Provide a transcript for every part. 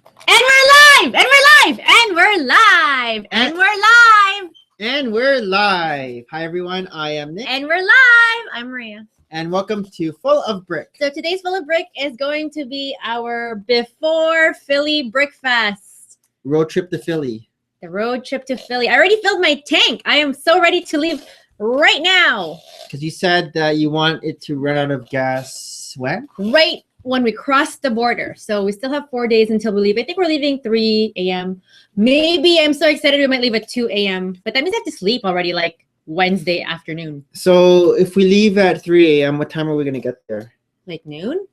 And we're live! And we're live! And we're live! And we're live! And we're live. Hi everyone, I am Nick. And we're live! I'm Maria. And welcome to Full of Brick. So today's Full of Brick is going to be our before Philly Brick Fest. Road trip to Philly. The road trip to Philly. I already filled my tank. I am so ready to leave right now. Because you said that you want it to run out of gas when? Right when we cross the border. So we still have 4 days until we leave. I think we're leaving 3 a.m. Maybe I'm so excited we might leave at 2 a.m. But that means I have to sleep already like Wednesday afternoon. So if we leave at 3 a.m., what time are we going to get there? Like noon?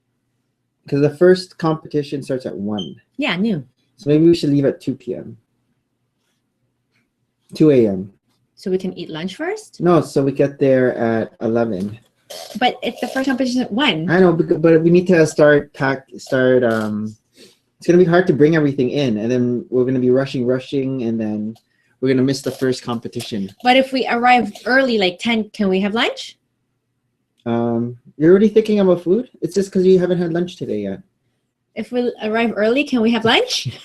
Because the first competition starts at 1. Yeah, noon. So maybe we should leave at 2 p.m. 2 a.m. So we can eat lunch first? No, so we get there at 11. But it's the first competition at 1. I know, but we need to start. It's going to be hard to bring everything in, and then we're going to be rushing, and then we're going to miss the first competition. But if we arrive early, like 10, can we have lunch? You're already thinking about food? It's just because you haven't had lunch today yet. If we arrive early, can we have lunch?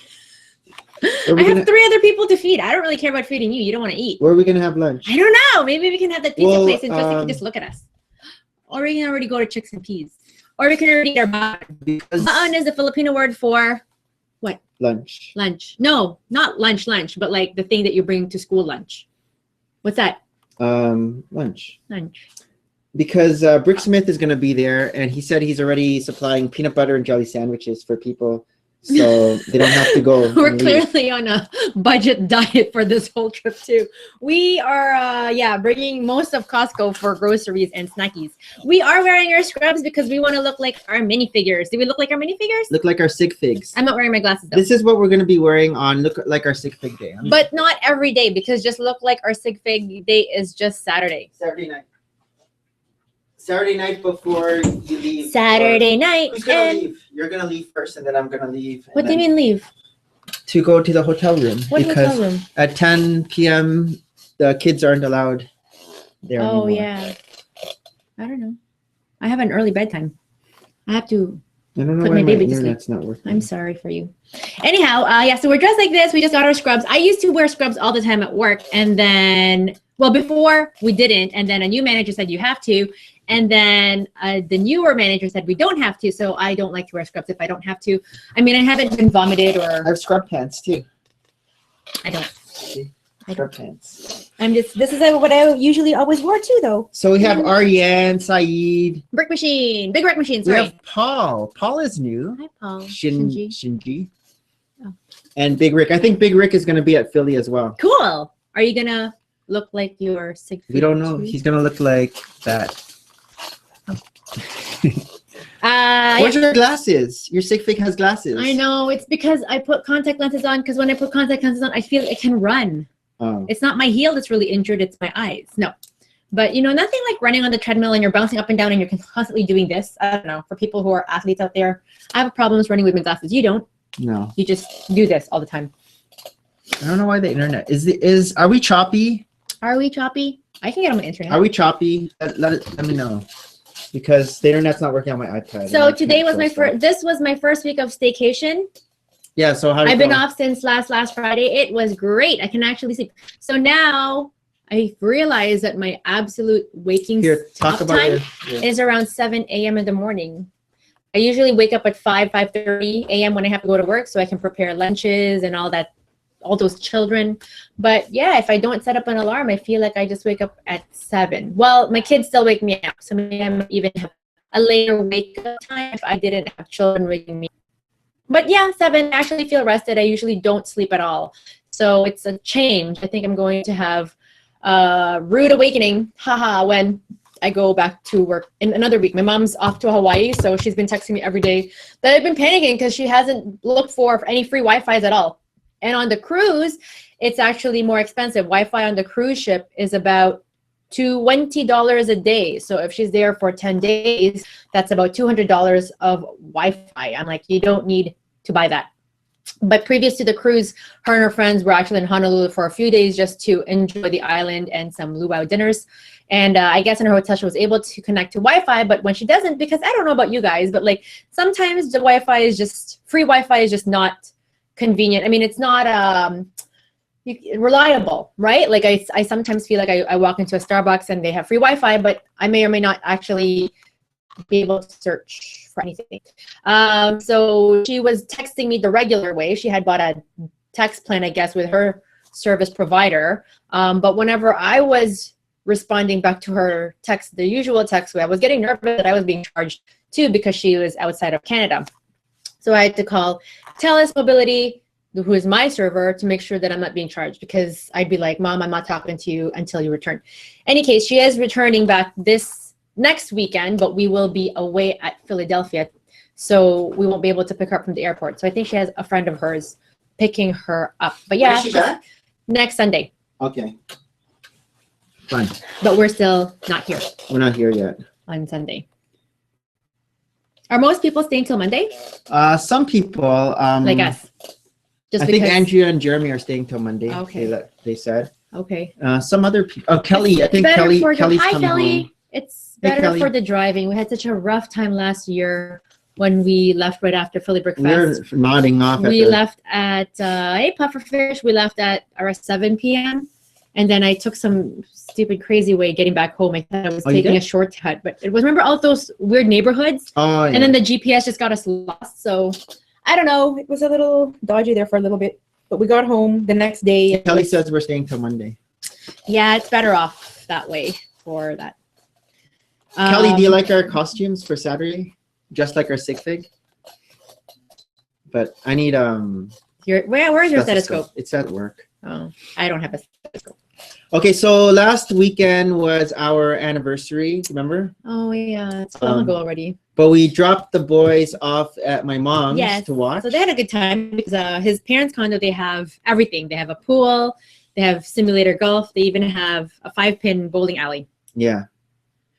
I have 3 other people to feed. I don't really care about feeding you. You don't want to eat. Where are we going to have lunch? I don't know. Maybe we can have that pizza place and just, just look at us. Or we can already go to Chicks and Peas. Or we can already eat our baan. Baan is the Filipino word for what? Lunch. Lunch. No, not lunch, but like the thing that you bring to school lunch. What's that? Lunch. Lunch. Because Brick Smith is going to be there, and he said he's already supplying peanut butter and jelly sandwiches for people, so they don't have to go. We're clearly on a budget diet for this whole trip too. We are, bringing most of Costco for groceries and snackies. We are wearing our scrubs because we want to look like our minifigures. Do we look like our minifigures? Look like our sig figs. I'm not wearing my glasses though. This is what we're going to be wearing on Look Like Our Sig Fig Day. But not every day, because just look like our sig fig day is just Saturday. Saturday night before you leave. Saturday night. Who's gonna leave? You're gonna leave first, and then I'm gonna leave. What do you mean leave? To go to the hotel room. What hotel room? At 10 p.m. the kids aren't allowed there anymore. Oh yeah. I don't know. I have an early bedtime. I have to I don't know put why my baby to internet's sleep. not working. I'm sorry for you. Anyhow, so we're dressed like this. We just got our scrubs. I used to wear scrubs all the time at work, and then, well, before we didn't, and then a new manager said you have to, and then the newer manager said we don't have to, so I don't like to wear scrubs if I don't have to. I mean, I haven't been vomited or... I have scrub pants, too. I don't. See? Scrub pants. This is what I usually always wore, too, though. So we have Ariane, Saeed. Brick machine. Big brick machine, We sorry. have Paul. Paul is new. Hi, Paul. Shinji. Oh. And Big Rick. I think Big Rick is going to be at Philly as well. Cool. Are you going to look like your sig fig? We don't know. He's going to look like that. Where's your glasses? Your sig fig has glasses. I know. It's because I put contact lenses on, because when I put contact lenses on, I feel it can run. Oh. It's not my heel that's really injured. It's my eyes. No. But, nothing like running on the treadmill and you're bouncing up and down and you're constantly doing this. I don't know. For people who are athletes out there, I have problems running with my glasses. You don't. No. You just do this all the time. I don't know why the internet are we choppy? Are we choppy? I can get on the internet. Are we choppy? Let me know. Because the internet's not working on my iPad. So today was this was my first week of staycation. Yeah, so how did I've been off since last Friday. It was great. I can actually sleep. So now I realize that my absolute waking time is around 7 a.m. in the morning. I usually wake up at 5:30 a.m. when I have to go to work so I can prepare lunches and all that, all those children. But yeah, if I don't set up an alarm, I feel like I just wake up at 7. Well, my kids still wake me up, so maybe I might even have a later wake up time if I didn't have children waking me up. But yeah, 7, I actually feel rested. I usually don't sleep at all. So it's a change. I think I'm going to have a rude awakening, when I go back to work in another week. My mom's off to Hawaii, so she's been texting me every day that I've been panicking because she hasn't looked for any free Wi-Fi's at all. And on the cruise, it's actually more expensive. Wi-Fi on the cruise ship is about $20 a day. So if she's there for 10 days, that's about $200 of Wi-Fi. I'm like, you don't need to buy that. But previous to the cruise, her and her friends were actually in Honolulu for a few days just to enjoy the island and some luau dinners. And I guess in her hotel, she was able to connect to Wi-Fi. But when she doesn't, because I don't know about you guys, but like sometimes the Wi-Fi is just, free Wi-Fi is just not convenient. I mean, it's not reliable, right? Like I sometimes feel like I walk into a Starbucks and they have free Wi-Fi, but I may or may not actually be able to search for anything. So she was texting me the regular way. She had bought a text plan, I guess, with her service provider. But whenever I was responding back to her text, the usual text way, I was getting nervous that I was being charged too because she was outside of Canada. So I had to call TELUS Mobility, who is my server, to make sure that I'm not being charged, because I'd be like, Mom, I'm not talking to you until you return. Any case, she is returning back this next weekend, but we will be away at Philadelphia, so we won't be able to pick her up from the airport. So I think she has a friend of hers picking her up. But yeah, when is she back? Next Sunday. Okay. Fine. But we're still not here. We're not here yet. On Sunday. Are most people staying till Monday? Some people. Like us. I think Andrea and Jeremy are staying till Monday. Okay. They said. Okay. Some other people. Oh, Kelly. I think Kelly's coming home. It's better for the driving. We had such a rough time last year when we left right after Philly Brick Fest. We're nodding off. We left at 8 Pufferfish. We left at around 7 p.m. And then I took some stupid, crazy way getting back home. I thought I was taking a shortcut, but it was, remember all those weird neighborhoods? Oh, yeah. And then the GPS just got us lost. So I don't know. It was a little dodgy there for a little bit, but we got home the next day. Kelly says we're staying till Monday. Yeah, it's better off that way for that. Kelly, do you like our costumes for Saturday? Just like our sig fig? But I need where's your stethoscope? It's at work. Oh, I don't have a stethoscope. Okay, so last weekend was our anniversary, remember? Oh yeah, it's long ago already. But we dropped the boys off at my mom's to watch. So they had a good time because his parents' condo, they have everything. They have a pool, they have simulator golf, they even have a 5-pin bowling alley. Yeah.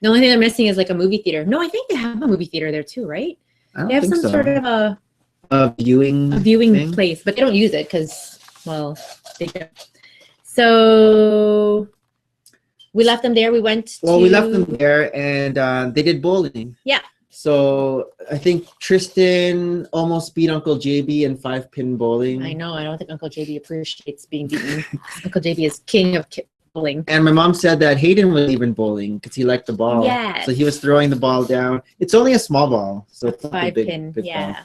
The only thing they're missing is like a movie theater. No, I think they have a movie theater there too, right? They have some sort of a viewing place, but they don't use it because, well, they don't. So we left them there. We went we left them there, and they did bowling. Yeah. So I think Tristan almost beat Uncle JB in 5-pin bowling. I know. I don't think Uncle JB appreciates being beaten. Uncle JB is king of bowling. And my mom said that Hayden was even bowling because he liked the ball. Yeah. So he was throwing the ball down. It's only a small ball, so it's not a big ball.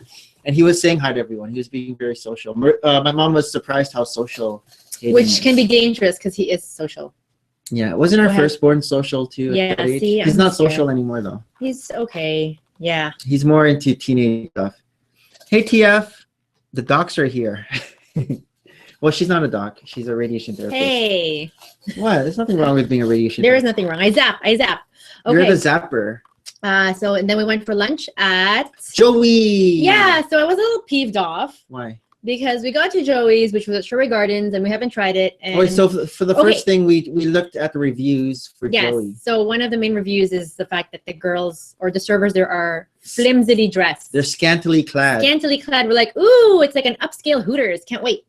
And he was saying hi to everyone. He was being very social. My mom was surprised how social Hayden is. Can be dangerous because he is social. Yeah, wasn't our firstborn social too? Yeah, see, he's not social anymore though. He's okay. Yeah. He's more into teenage stuff. Hey TF, the docs are here. Well, she's not a doc. She's a radiation therapist. Hey. What? There's nothing wrong with being a radiation therapist. There is nothing wrong. I zap. Okay. You're the zapper. And then we went for lunch at Joey. Yeah, so I was a little peeved off. Why? Because we got to Joey's, which was at Sherway Gardens, and we haven't tried it. And so for the first thing, we looked at the reviews for Joey. So one of the main reviews is the fact that the girls or the servers there are flimsily dressed. They're scantily clad. We're like, ooh, it's like an upscale Hooters. Can't wait.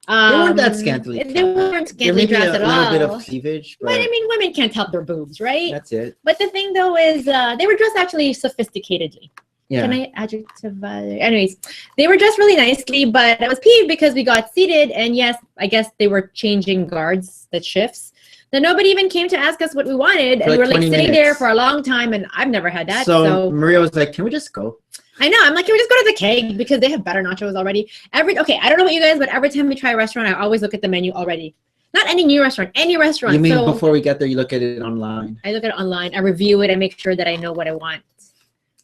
They weren't that scantily clad. They weren't scantily dressed at all. A little bit of cleavage. But I mean, women can't help their boobs, right? That's it. But the thing, though, is they were dressed actually sophisticatedly. Yeah. Can I adjective? Anyways, they were dressed really nicely, but I was peeved because we got seated, and yes, I guess they were changing guards, the shifts. Then nobody even came to ask us what we wanted, and we were like sitting there for a long time, and I've never had that. So Maria was like, "Can we just go?" I know. I'm like, can we just go to the Keg because they have better nachos already? I don't know about you guys, but every time we try a restaurant, I always look at the menu already. Not any new restaurant, any restaurant. You mean before we get there, you look at it online? I look at it online. I review it. I make sure that I know what I want.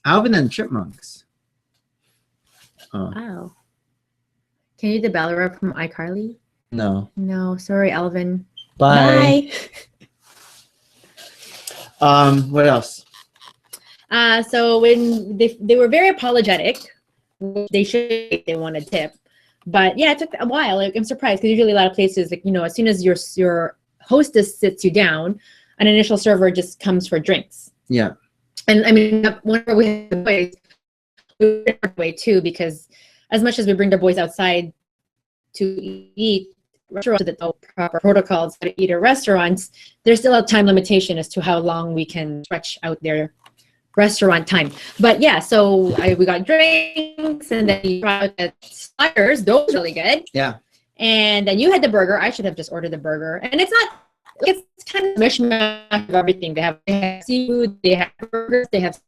Alvin and Chipmunks. Oh. Wow. Can you do the Ballera from iCarly? No. No, sorry, Alvin. Bye. What else? So when they were very apologetic, they want a tip, but yeah, it took a while. Like, I'm surprised because usually a lot of places, like, as soon as your hostess sits you down, an initial server just comes for drinks. Yeah. And I mean, whenever we have the boys, we bring our way too, because as much as we bring the boys outside to eat, restaurants that know proper protocols to eat at restaurants, there's still a time limitation as to how long we can stretch out their restaurant time. But yeah, so we got drinks, and then you tried out the sliders. Those were really good. Yeah. And then you had the burger. I should have just ordered the burger. And it's not, it's kind of a mishmash of everything. They have seafood, they have burgers, they have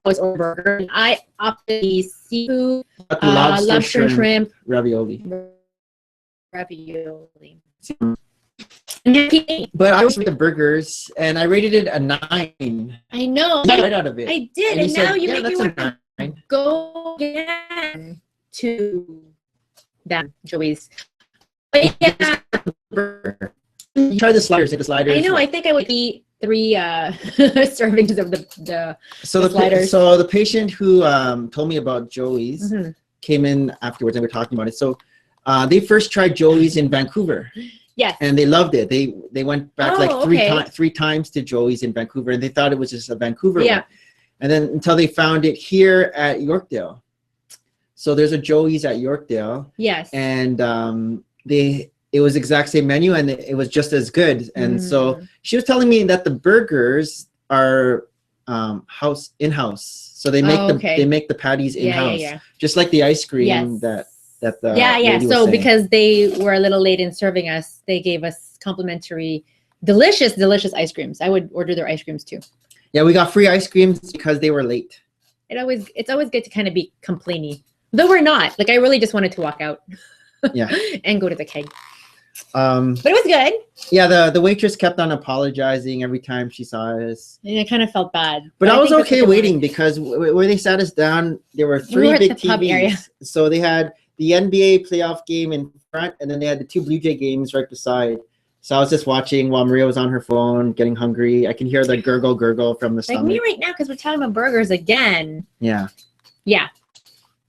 always order burger. And I opted the seafood, lobster, shrimp, ravioli. But I was with the burgers, and I rated it a 9. I know. Right out of it. I did, and now you make me want to go again to that Joey's. But yeah, you try the sliders. Take the sliders. I know. I think I would eat 3 servings of the sliders. So the patient who told me about Joey's came in afterwards, and we were talking about it. So they first tried Joey's in Vancouver. Yes. And they loved it. They went back three times to Joey's in Vancouver, and they thought it was just a Vancouver one. And then until they found it here at Yorkdale. So there's a Joey's at Yorkdale. Yes. And it was exact same menu, and it was just as good. And so she was telling me that the burgers are in-house. So they make they make the patties in-house. Just like the ice cream that the lady was so saying. Because they were a little late in serving us, they gave us complimentary delicious ice creams. I would order their ice creams too. Yeah, we got free ice creams because they were late. It's always good to kind of be complainy, though we're not. Like, I really just wanted to walk out and go to the keg. But it was good. Yeah, the waitress kept on apologizing every time she saw us. And I kind of felt bad. But I was okay waiting because where they sat us down, there were 3 big TVs. So they had the NBA playoff game in front, and then they had the 2 Blue Jay games right beside. So I was just watching while Maria was on her phone, getting hungry. I can hear the gurgle from the stomach. Like me right now, because we're talking about burgers again. Yeah. Yeah.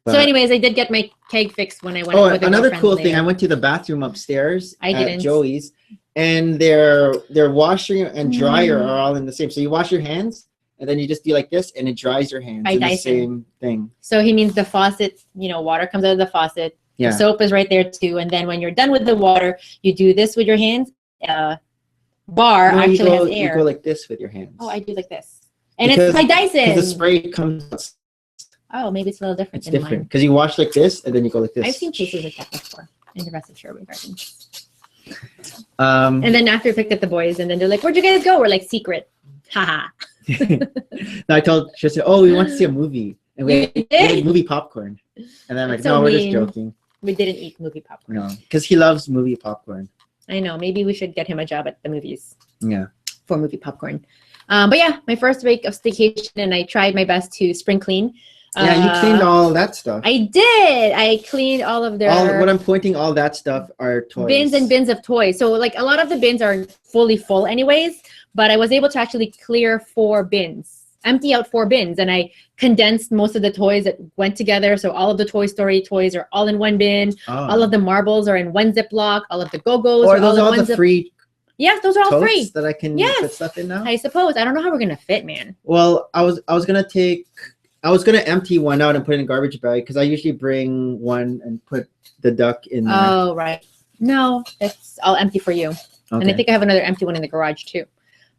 But, so anyways, I did get my keg fixed when I went with another cool thing, I went to the bathroom upstairs at Joey's, and their washer and dryer are all in the same. So you wash your hands, and then you just do like this, and it dries your hands. It's the same thing. So he means the faucet, water comes out of the faucet. Yeah. The soap is right there too. And then when you're done with the water, you do this with your hands. Bar actually has air. You go like this with your hands. Oh, I do like this. And it's by Dyson. The spray comes. Oh, maybe it's a little different. It's different because you wash like this, and then you go like this. I've seen cases like that before in the rest of Sherwood Gardens. And then after we picked up the boys, and then they're like, "Where'd you guys go?" We're like, "Secret." Haha. I told Tristan, "Oh, we want to see a movie, and we had movie popcorn." And then I'm like, "No, we're just joking." We didn't eat movie popcorn. No, because he loves movie popcorn. I know. Maybe we should get him a job at the movies. Yeah. For movie popcorn. But yeah, my first week of staycation, and I tried my best to spring clean. Yeah, you cleaned all that stuff. I did. I cleaned all of their... what I'm pointing, all that stuff are toys. Bins and bins of toys. So like a lot of the bins are fully full anyways, but I was able to actually clear 4 bins, empty out 4 bins, and I condensed most of the toys that went together. So all of the Toy Story toys are all in one bin. Oh. All of the marbles are in one Ziploc. All of the Go-Go's are those all in one free... Yes, those are all free. That I can put stuff in now? I suppose. I don't know how we're going to fit, man. Well, I was going to empty one out and put it in a garbage bag because I usually bring one and put the duck in there. Oh, right. No, it's all empty for you. Okay. And I think I have another empty one in the garage too.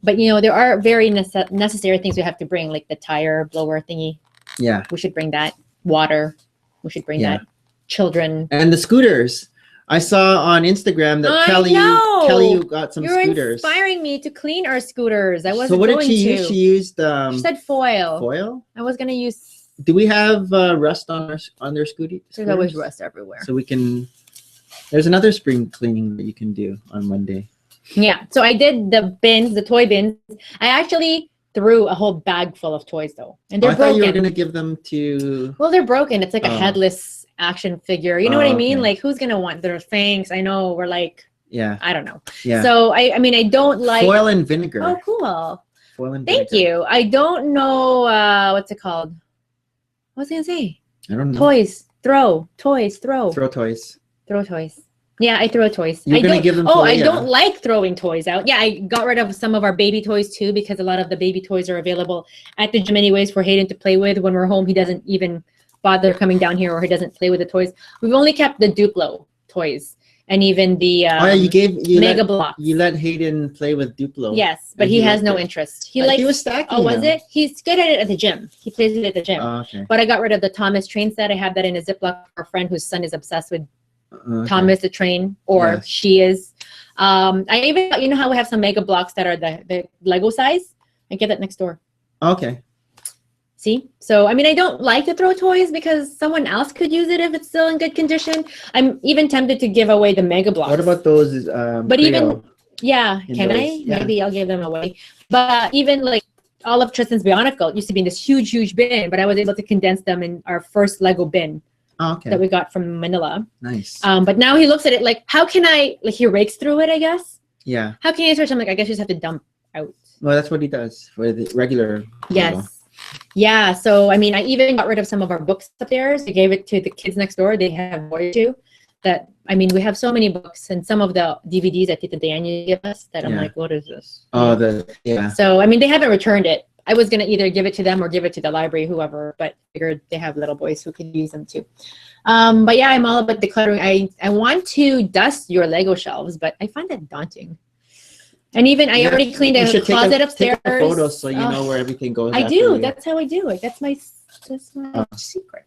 But, there are very necessary things we have to bring, like the tire blower thingy. Yeah. We should bring that. Water. We should bring that. Children. And the scooters. I saw on Instagram that Kelly got some scooters. You're inspiring me to clean our scooters. I wasn't going to. So what did she use? She used... she said foil. Foil? I was going to use... Do we have rust on their scooters? There's always rust everywhere. So we can... There's another spring cleaning that you can do on Monday. Yeah. So I did the bins, the toy bins. I actually threw a whole bag full of toys, though. And they're broken. I thought you were going to give them to... Well, they're broken. It's like a headless action figure. You know what I mean? Okay. Like, who's going to want their things? I know we're like... Yeah. I don't know. Yeah. So, I mean, I don't like... Foil and vinegar. Oh, cool. Foil and vinegar. Thank you. I don't know... what's it called? What was I going to say? I don't know. Toys. Throw. Toys. Throw. Throw toys. Throw toys. Yeah, I throw toys. You're going to give them to Leah. I don't like throwing toys out. Yeah, I got rid of some of our baby toys too because a lot of the baby toys are available at the gym anyways for Hayden to play with. When we're home, he doesn't even bother coming down here or he doesn't play with the toys. We've only kept the Duplo toys. and even the Mega Blocks. You let Hayden play with Duplo. Yes, but he has no interest. He was stacking. Oh, was it? He's good at it at the gym. He plays it at the gym. Oh, okay. But I got rid of the Thomas train set. I have that in a Ziploc for a friend whose son is obsessed with Thomas the train, or she is. I even, you know how we have some Mega Blocks that are the Lego size? I get that next door. Okay. See? So, I mean, I don't like to throw toys because someone else could use it if it's still in good condition. I'm even tempted to give away the Mega Blocks. What about those? But even, can I? Yeah. Maybe I'll give them away. But even like all of Tristan's Bionicle used to be in this huge, huge bin, but I was able to condense them in our first Lego bin that we got from Manila. Nice. But now he looks at it like, how can I, like he rakes through it, I guess. Yeah. How can I switch? I'm like, I guess you just have to dump out. Well, that's what he does for the regular. Yes. Lego. Yeah, so I mean, I even got rid of some of our books upstairs. I gave it to the kids next door. They have Voyage too. That, I mean, we have so many books and some of the DVDs that Tita Diana gave us that I'm like, what is this? Oh, So I mean, they haven't returned it. I was gonna either give it to them or give it to the library, whoever, but figured they have little boys who could use them too. But yeah, I'm all about decluttering. I want to dust your Lego shelves, but I find that daunting. And even I already cleaned a closet upstairs. Take a photo so you know where everything goes. I do. That's how I do it. That's my secret.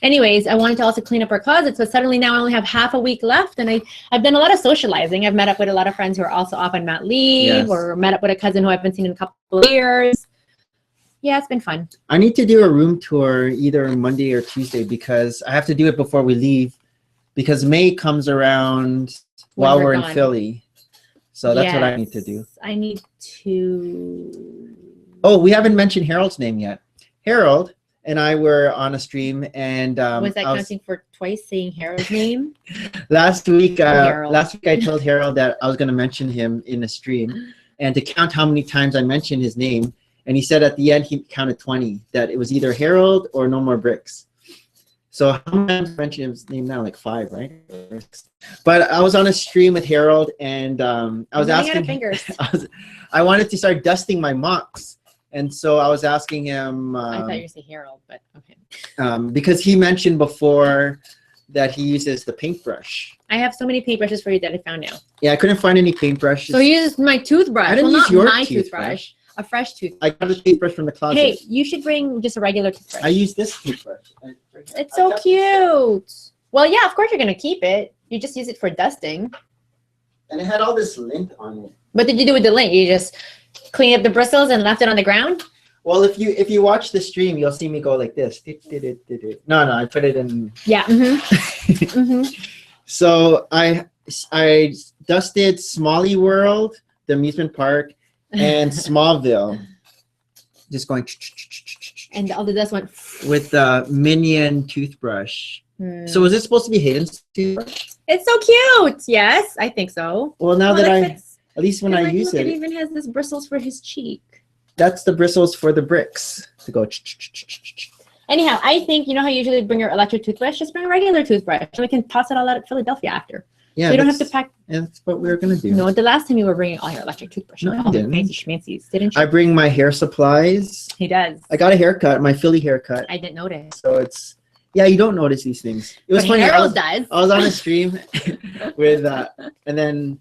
Anyways, I wanted to also clean up our closet. So suddenly now I only have half a week left, and I've done a lot of socializing. I've met up with a lot of friends who are also off on mat leave, or met up with a cousin who I haven't seen in a couple of years. Yeah, it's been fun. I need to do a room tour either Monday or Tuesday because I have to do it before we leave, because May comes around while we're in Philly. So that's what I need to do. I need to... Oh, we haven't mentioned Harold's name yet. Harold and I were on a stream, and was that counting for twice saying Harold's name? Last week I told Harold that I was going to mention him in a stream, and to count how many times I mentioned his name, and he said at the end he counted 20, that it was either Harold or No More Bricks. So how many times I mentioned his name now? Like 5, right? But I was on a stream with Harold, and I was asking. I wanted to start dusting my mocks, and so I was asking him. I thought you were going to say Harold, but okay. Because he mentioned before that he uses the paintbrush. I have so many paintbrushes for you that I found now. Yeah, I couldn't find any paintbrushes. So he used my toothbrush. I didn't use your toothbrush. A fresh toothbrush. I got a toothbrush from the closet. Hey, you should bring just a regular toothbrush. I use this toothbrush. It's so cute. Well, yeah, of course you're going to keep it. You just use it for dusting. And it had all this lint on it. What did you do with the lint? You just clean up the bristles and left it on the ground? Well, if you watch the stream, you'll see me go like this. No, I put it in. Yeah. So I dusted Smalley World, the amusement park, and Smallville. Just going. And all the dust went. With the Minion toothbrush. So is it supposed to be Hayden's toothbrush? It's so cute. Yes, I think so. Well, now that at least when I use it. It even has this bristles for his cheek. That's the bristles for the bricks to go. Anyhow, I think, you know how you usually bring your electric toothbrush? Just bring a regular toothbrush. So we can toss it all out at Philadelphia after. Yeah, so you don't have to pack. Yeah, that's what we were going to do. No, the last time you were bringing all your electric toothbrushes. No, I didn't. Fancy schmancies, didn't you? I bring my hair supplies. He does. I got a haircut, my Philly haircut. I didn't notice. So it's, yeah, you don't notice these things. It was funny. Harold does. I was on a stream with, and then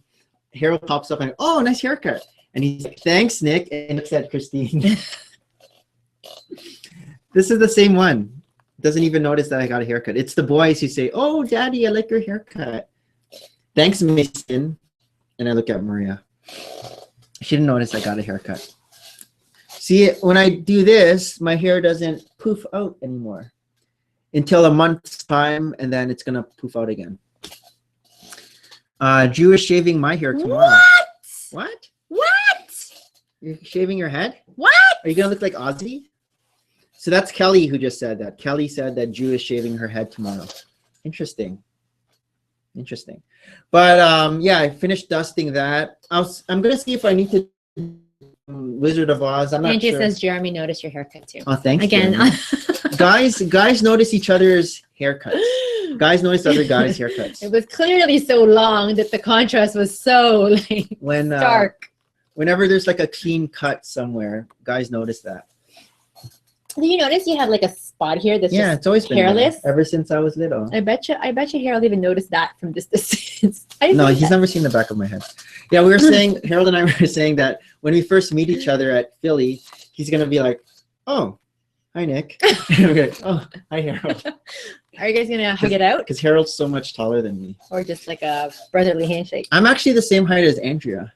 Harold pops up and, oh, nice haircut. And he's like, thanks, Nick. And looks at Christine. This is the same one. Doesn't even notice that I got a haircut. It's the boys who say, oh, Daddy, I like your haircut. Thanks, Mason. And I look at Maria. She didn't notice I got a haircut. See, when I do this, my hair doesn't poof out anymore until a month's time, and then it's going to poof out again. Drew is shaving my hair tomorrow. What? You're shaving your head? What? Are you going to look like Ozzy? So that's Kelly who just said that. Kelly said that Drew is shaving her head tomorrow. Interesting. But yeah, I finished dusting that. I'm going to see if I need to Wizard of Oz. I'm not sure. Angie says Jeremy noticed your haircut too. Oh, thanks. Again. guys notice each other's haircuts. Guys notice other guys' haircuts. It was clearly so long that the contrast was so like stark. Whenever there's like a clean cut somewhere, guys notice that. Do you notice you have like a spot here that's just it's always hairless? Been there, ever since I was little. I bet you Harold even noticed that from this distance. No, he's never seen the back of my head. Yeah, we were saying, Harold and I were saying that when we first meet each other at Philly, he's gonna be like, "Oh, hi Nick." Okay. Oh, hi Harold. Are you guys gonna hug it out? Because Harold's so much taller than me. Or just like a brotherly handshake? I'm actually the same height as Andrea.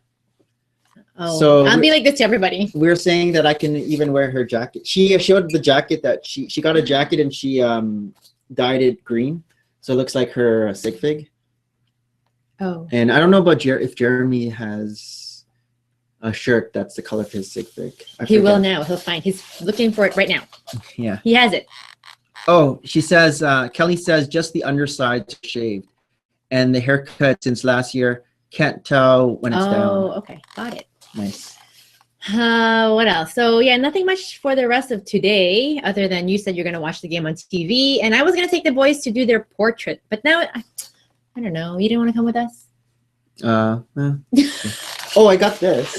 Oh, so I'll be like this to everybody. We're saying that I can even wear her jacket. She showed the jacket that she got a jacket and she dyed it green, so it looks like her sig fig. Oh. And I don't know about if Jeremy has a shirt that's the color of his sig fig. He will now. He'll find. He's looking for it right now. Yeah. He has it. Oh, she says. Kelly says just the underside shaved, and the haircut since last year can't tell when it's down. Oh, okay, got it. Nice. What else? So yeah, nothing much for the rest of today, other than you said you're gonna watch the game on TV, and I was gonna take the boys to do their portrait, but now I don't know. You didn't want to come with us? Oh, I got this.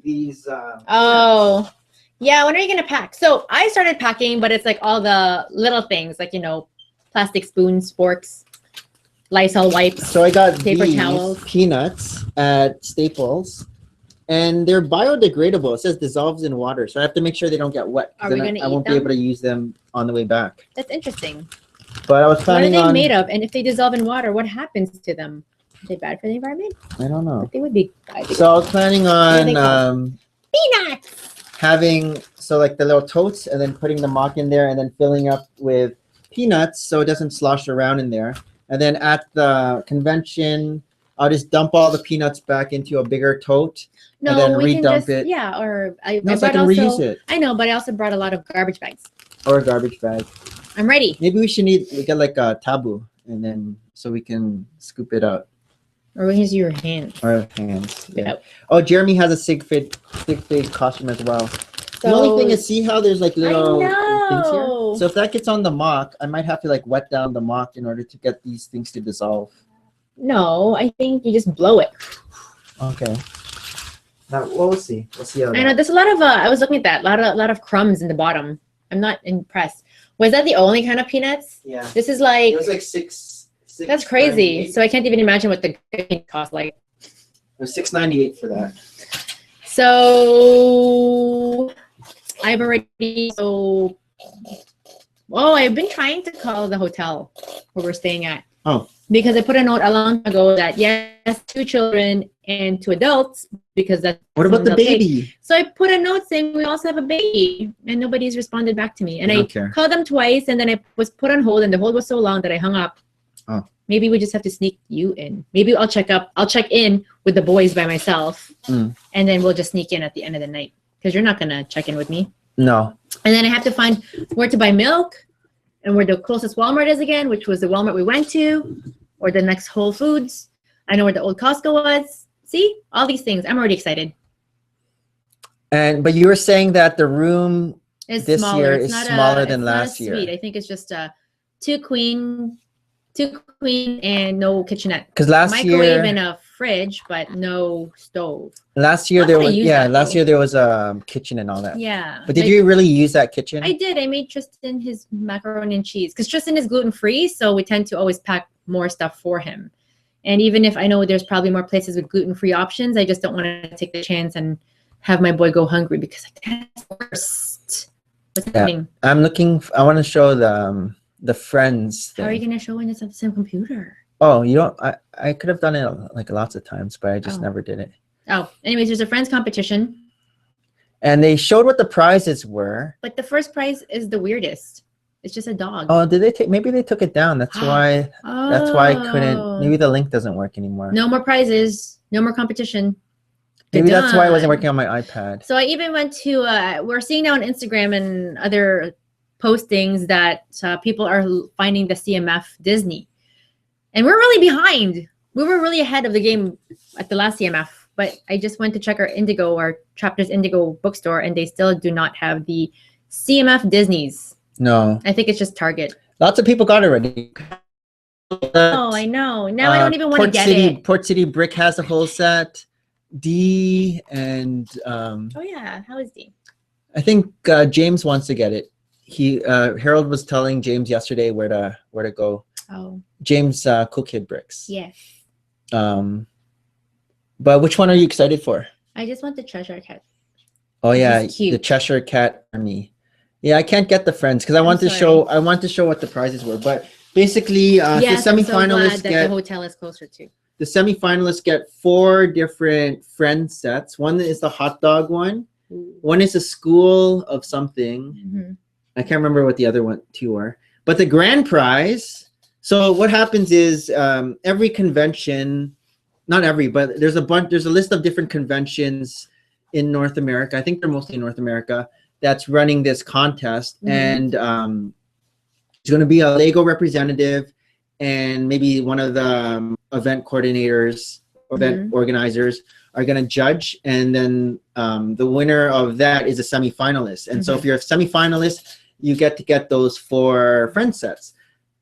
These. Oh, yeah. When are you gonna pack? So I started packing, but it's like all the little things, like plastic spoons, forks, Lysol wipes. So I got paper these towels, peanuts at Staples, and they're biodegradable. It says dissolves in water, so I have to make sure they don't get wet. Are we gonna eat them? I won't be able to use them on the way back. That's interesting. But I was planning on. What are they made of? And if they dissolve in water, what happens to them? Are they bad for the environment? I don't know. But they would be. So I was planning on peanuts. Having like the little totes, and then putting the mock in there, and then filling up with peanuts so it doesn't slosh around in there. And then at the convention, I'll just dump all the peanuts back into a bigger tote, and then redump it. Yeah, or I can reuse it. I know, but I also brought a lot of garbage bags. Or a garbage bag. I'm ready. Maybe we get like a taboo, and then so we can scoop it out. Or use your hands. Or hands. Yeah. Oh, Jeremy has a sig fig costume as well. So, the only thing is, see how there's like little things here? So if that gets on the mock, I might have to like wet down the mock in order to get these things to dissolve. No, I think you just blow it. Okay. Now, we'll see. We'll see how I know there's a lot of. I was looking at that. A lot of crumbs in the bottom. I'm not impressed. Was that the only kind of peanuts? Yeah. This is like. It was like six. That's crazy. So I can't even imagine what the cost like. It was $6.98 for that. So I've been trying to call the hotel where we're staying at. Oh. Because I put a note a long time ago that yes, 2 children and 2 adults, because that's what about the baby? Take. So I put a note saying we also have a baby, and nobody's responded back to me. And I called them twice, and then I was put on hold, and the hold was so long that I hung up. Oh. Maybe we just have to sneak you in. Maybe I'll check in with the boys by myself, and then we'll just sneak in at the end of the night, because you're not gonna check in with me. No. And then I have to find where to buy milk, and where the closest Walmart is again, which was the Walmart we went to, or the next Whole Foods. I know where the old Costco was. See, all these things. I'm already excited. But you were saying that the room this year is smaller than last year. I think it's just a 2 queen and no kitchenette. Because last year, microwave and a fridge, but no stove. Last year there was a kitchen and all that. Yeah. But did you really use that kitchen? I did. I made Tristan his macaroni and cheese, because Tristan is gluten-free, so we tend to always pack more stuff for him. And even if I know there's probably more places with gluten-free options, I just don't want to take the chance and have my boy go hungry, because that's the worst. What's happening? I'm looking. I want to show the Friends thing. How are you gonna show when it's on the same computer? Oh, you don't. I could have done it like lots of times, but I just never did it. Oh, anyways, there's a Friends competition. And they showed what the prizes were. But the first prize is the weirdest. It's just a dog. Oh, did they take? Maybe they took it down. That's why. That's why I couldn't. Maybe the link doesn't work anymore. No more prizes. No more competition. Maybe that's why it wasn't working on my iPad. So I even went to. We're seeing now on Instagram and other postings that people are finding the CMF Disney, and we're really behind. We were really ahead of the game at the last CMF, but I just went to check our Chapters Indigo bookstore, and they still do not have the CMF Disneys. No. I think it's just Target. Lots of people got it already. Oh, I know. Now I don't even want to get it. Port City Brick has a whole set. D and oh yeah, how is D? I think James wants to get it. He Harold was telling James yesterday where to go. Oh. James Cool Kid Bricks. Yes. But which one are you excited for? I just want the Cheshire Cat. Oh yeah, the Cheshire Cat Army. Yeah, I can't get the friends because I want to show what the prizes were. But basically, the semifinalists get the hotel is closer to. The semifinalists get 4 different friend sets. One is the hot dog one. One is a school of something. Mm-hmm. I can't remember what the other 2 are. But the grand prize. So what happens is every convention, not every, but there's a list of different conventions in North America. I think they're mostly in North America that's running this contest. Mm-hmm. And there's going to be a Lego representative and maybe one of the event coordinators, event organizers are going to judge. And then the winner of that is a semifinalist. And so if you're a semifinalist, you get to get those 4 friend sets.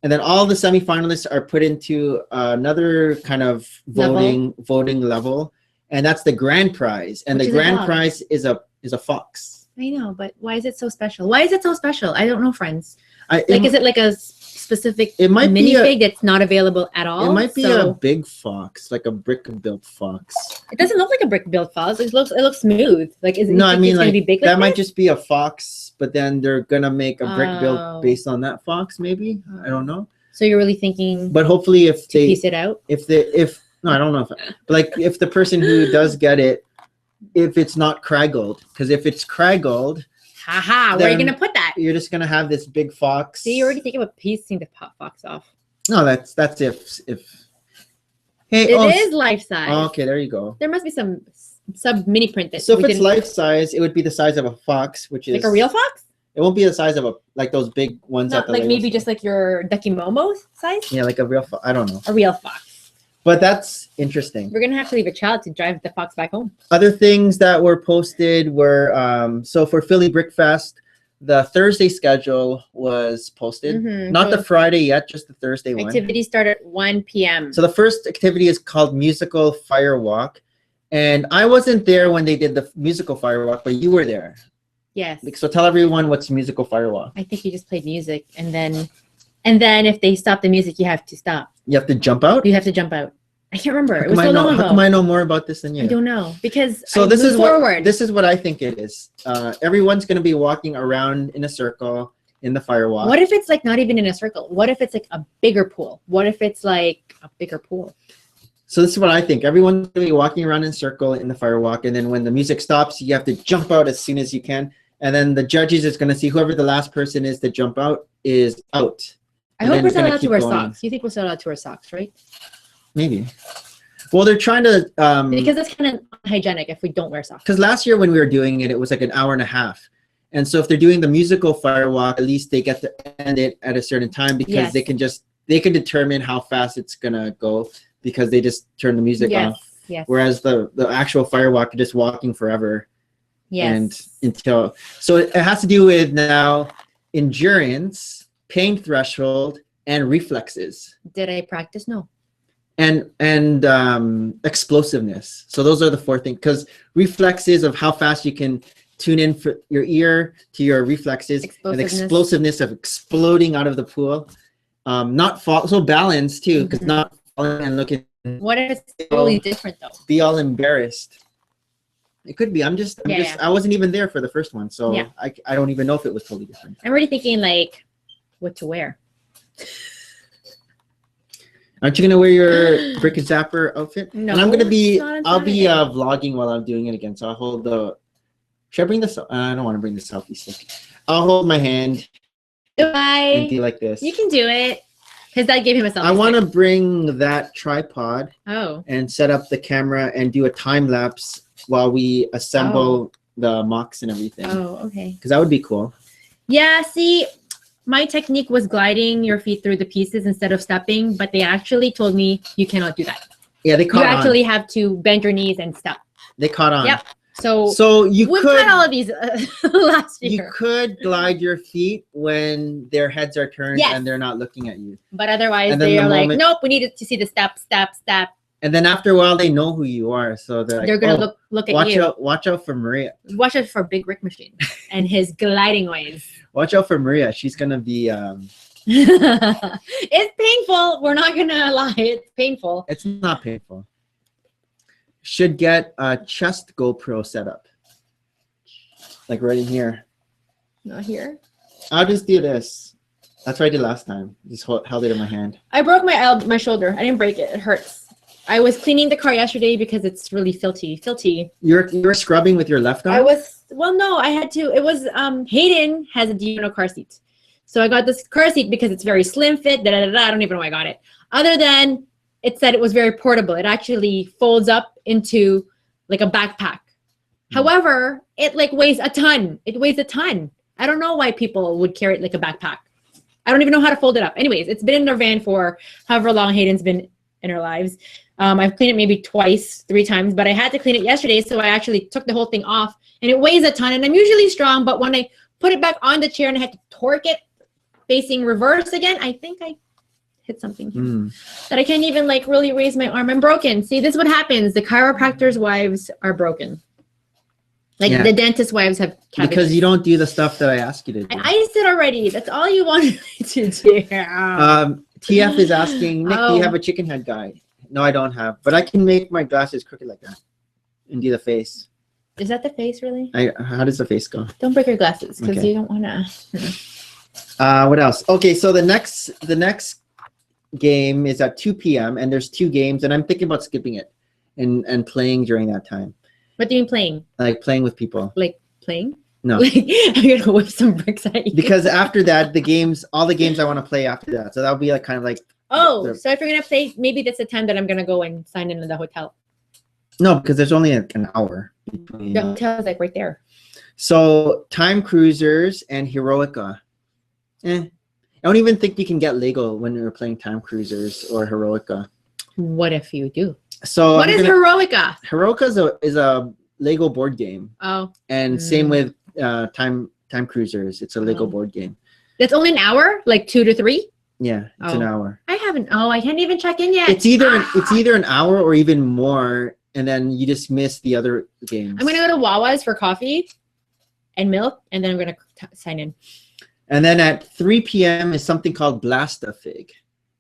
And then all the semifinalists are put into another kind of voting level. And that's the grand prize. And the grand prize is a fox. I know, but why is it so special? Why is it so special? I don't know, friends. Is it like a specific minifig that's not available at all? It might be a big fox, like a brick-built fox. It doesn't look like a brick-built fox. It looks smooth. Like, is it? No, I mean, like, be big that might just be a fox, but then they're gonna make a brick built based on that fox, maybe. I don't know. So you're really thinking? But hopefully, if they piece it out, no, I don't know but like if the person who does get it, if it's not craggled, because if it's craggled. Haha, where are you going to put that? You're just going to have this big fox. See, you already think of a piecing the fox off. No, that's if. Hey, it is life size. Oh, okay, there you go. There must be some sub mini print. So if it's life size, it would be the size of a fox, which is like a real fox. It won't be the size of like those big ones. Not like maybe just like your Ducky Momo size. Yeah, like a real fox. I don't know. A real fox. But that's interesting. We're gonna have to leave a child to drive the fox back home. Other things that were posted were so for Philly Brickfest, the Thursday schedule was posted. Not the Friday yet, just the Thursday one. Activities start at 1 p.m. So the first activity is called Musical Firewalk. And I wasn't there when they did the musical firewalk, but you were there. Yes. So tell everyone what's Musical Firewalk. I think you just played music and then if they stop the music, you have to stop. You have to jump out? You have to jump out. I can't remember. It was so long ago. How come I know more about this than you? I don't know. Because this is what I think it is. Everyone's going to be walking around in a circle in the firewalk. What if it's like not even in a circle? What if it's like a bigger pool? What if it's like a bigger pool? So this is what I think. Everyone's going to be walking around in a circle in the firewalk. And then when the music stops, you have to jump out as soon as you can. And then the judges is going to see whoever the last person is to jump out is out. I hope we're still allowed to wear socks. You think we're still allowed to wear socks, right? Maybe. Well, they're trying to... because it's kind of unhygienic if we don't wear socks. Because last year when we were doing it, it was like an hour and a half. And so if they're doing the musical firewalk, at least they get to end it at a certain time because they can determine how fast it's going to go because they just turn the music off. Yes. Whereas the actual firewalk, you're just walking forever. Yes. So it has to do with now endurance, pain threshold, and reflexes. Did I practice? No. And explosiveness. So those are the 4 things. Because reflexes of how fast you can tune in for your ear to your reflexes, and explosiveness of exploding out of the pool. Not fall. So balance too, because not falling and looking. What if it's totally different though? Be all embarrassed. It could be. I wasn't even there for the first one, so I don't even know if it was totally different. I'm already thinking like what to wear. Aren't you gonna wear your Brick and Zapper outfit? No, and I'll be vlogging while I'm doing it again. So I'll hold the. Should I bring this? I don't want to bring the selfie stick. I'll hold my hand. Goodbye. And do like this. You can do it. Because that gave him a selfie stick. I want to bring that tripod. Oh. And set up the camera and do a time lapse while we assemble the mocks and everything. Oh, okay. Because that would be cool. Yeah. See. My technique was gliding your feet through the pieces instead of stepping, but they actually told me you cannot do that. Yeah, they caught on. You actually have to bend your knees and step. They caught on. Yep. So we've tried all of these last year. You could glide your feet when their heads are turned and they're not looking at you. But otherwise, they are like, nope, we needed to see the step, step, step. And then after a while, they know who you are, so they're gonna look at you. Watch out for Maria. Watch out for Big Rick Machine and his gliding ways. Watch out for Maria. She's gonna be. It's painful. We're not gonna lie. It's painful. It's not painful. Should get a chest GoPro setup, like right in here. Not here. I'll just do this. That's what I did last time. Just held it in my hand. I broke my shoulder. I didn't break it. It hurts. I was cleaning the car yesterday because it's really filthy. You were scrubbing with your left arm? No, I had to. It was, Hayden has a Dino car seat. So I got this car seat because it's very slim fit, I don't even know why I got it. Other than it said it was very portable. It actually folds up into like a backpack. However, it like weighs a ton. It weighs a ton. I don't know why people would carry it like a backpack. I don't even know how to fold it up. Anyways, it's been in their van for however long Hayden's been in our lives. I've cleaned it maybe 3 times, but I had to clean it yesterday, so I actually took the whole thing off, and it weighs a ton, and I'm usually strong, but when I put it back on the chair and I had to torque it facing reverse again, I think I hit something here. That I can't even like really raise my arm. I'm broken. See, this is what happens. The chiropractors' wives are broken. Like the dentist wives have cavities. Because you don't do the stuff that I ask you to do. I iced it already. That's all you wanted me to do. TF is asking, Nick, do you have a chicken head guide? No, I don't have, but I can make my glasses crooked like that and do the face. Is that the face, really? How does the face go? Don't break your glasses because you don't want to. What else? Okay, so the next game is at 2 p.m. and there's 2 games, and I'm thinking about skipping it and playing during that time. What do you mean playing? Like playing with people. Like playing? No. Like, I'm gonna whip some bricks at you. Because after that, all the games I want to play after that. So that'll be like kind of like. Oh, so if you're gonna play, maybe that's the time that I'm gonna go and sign in the hotel. No, because there's only an hour between. The hotel is like right there. So Time Cruisers and Heroica. I don't even think we can get Lego when we're playing Time Cruisers or Heroica. What if you do? So what is Heroica? Heroica is a Lego board game. Oh. And same with Time Cruisers. It's a Lego board game. That's only an hour, like 2 to 3. Yeah, it's an hour. I can't even check in yet. It's either an hour or even more, and then you just miss the other games. I'm gonna go to Wawa's for coffee and milk, and then I'm gonna sign in. And then at 3 p.m. is something called Blast-A-Fig,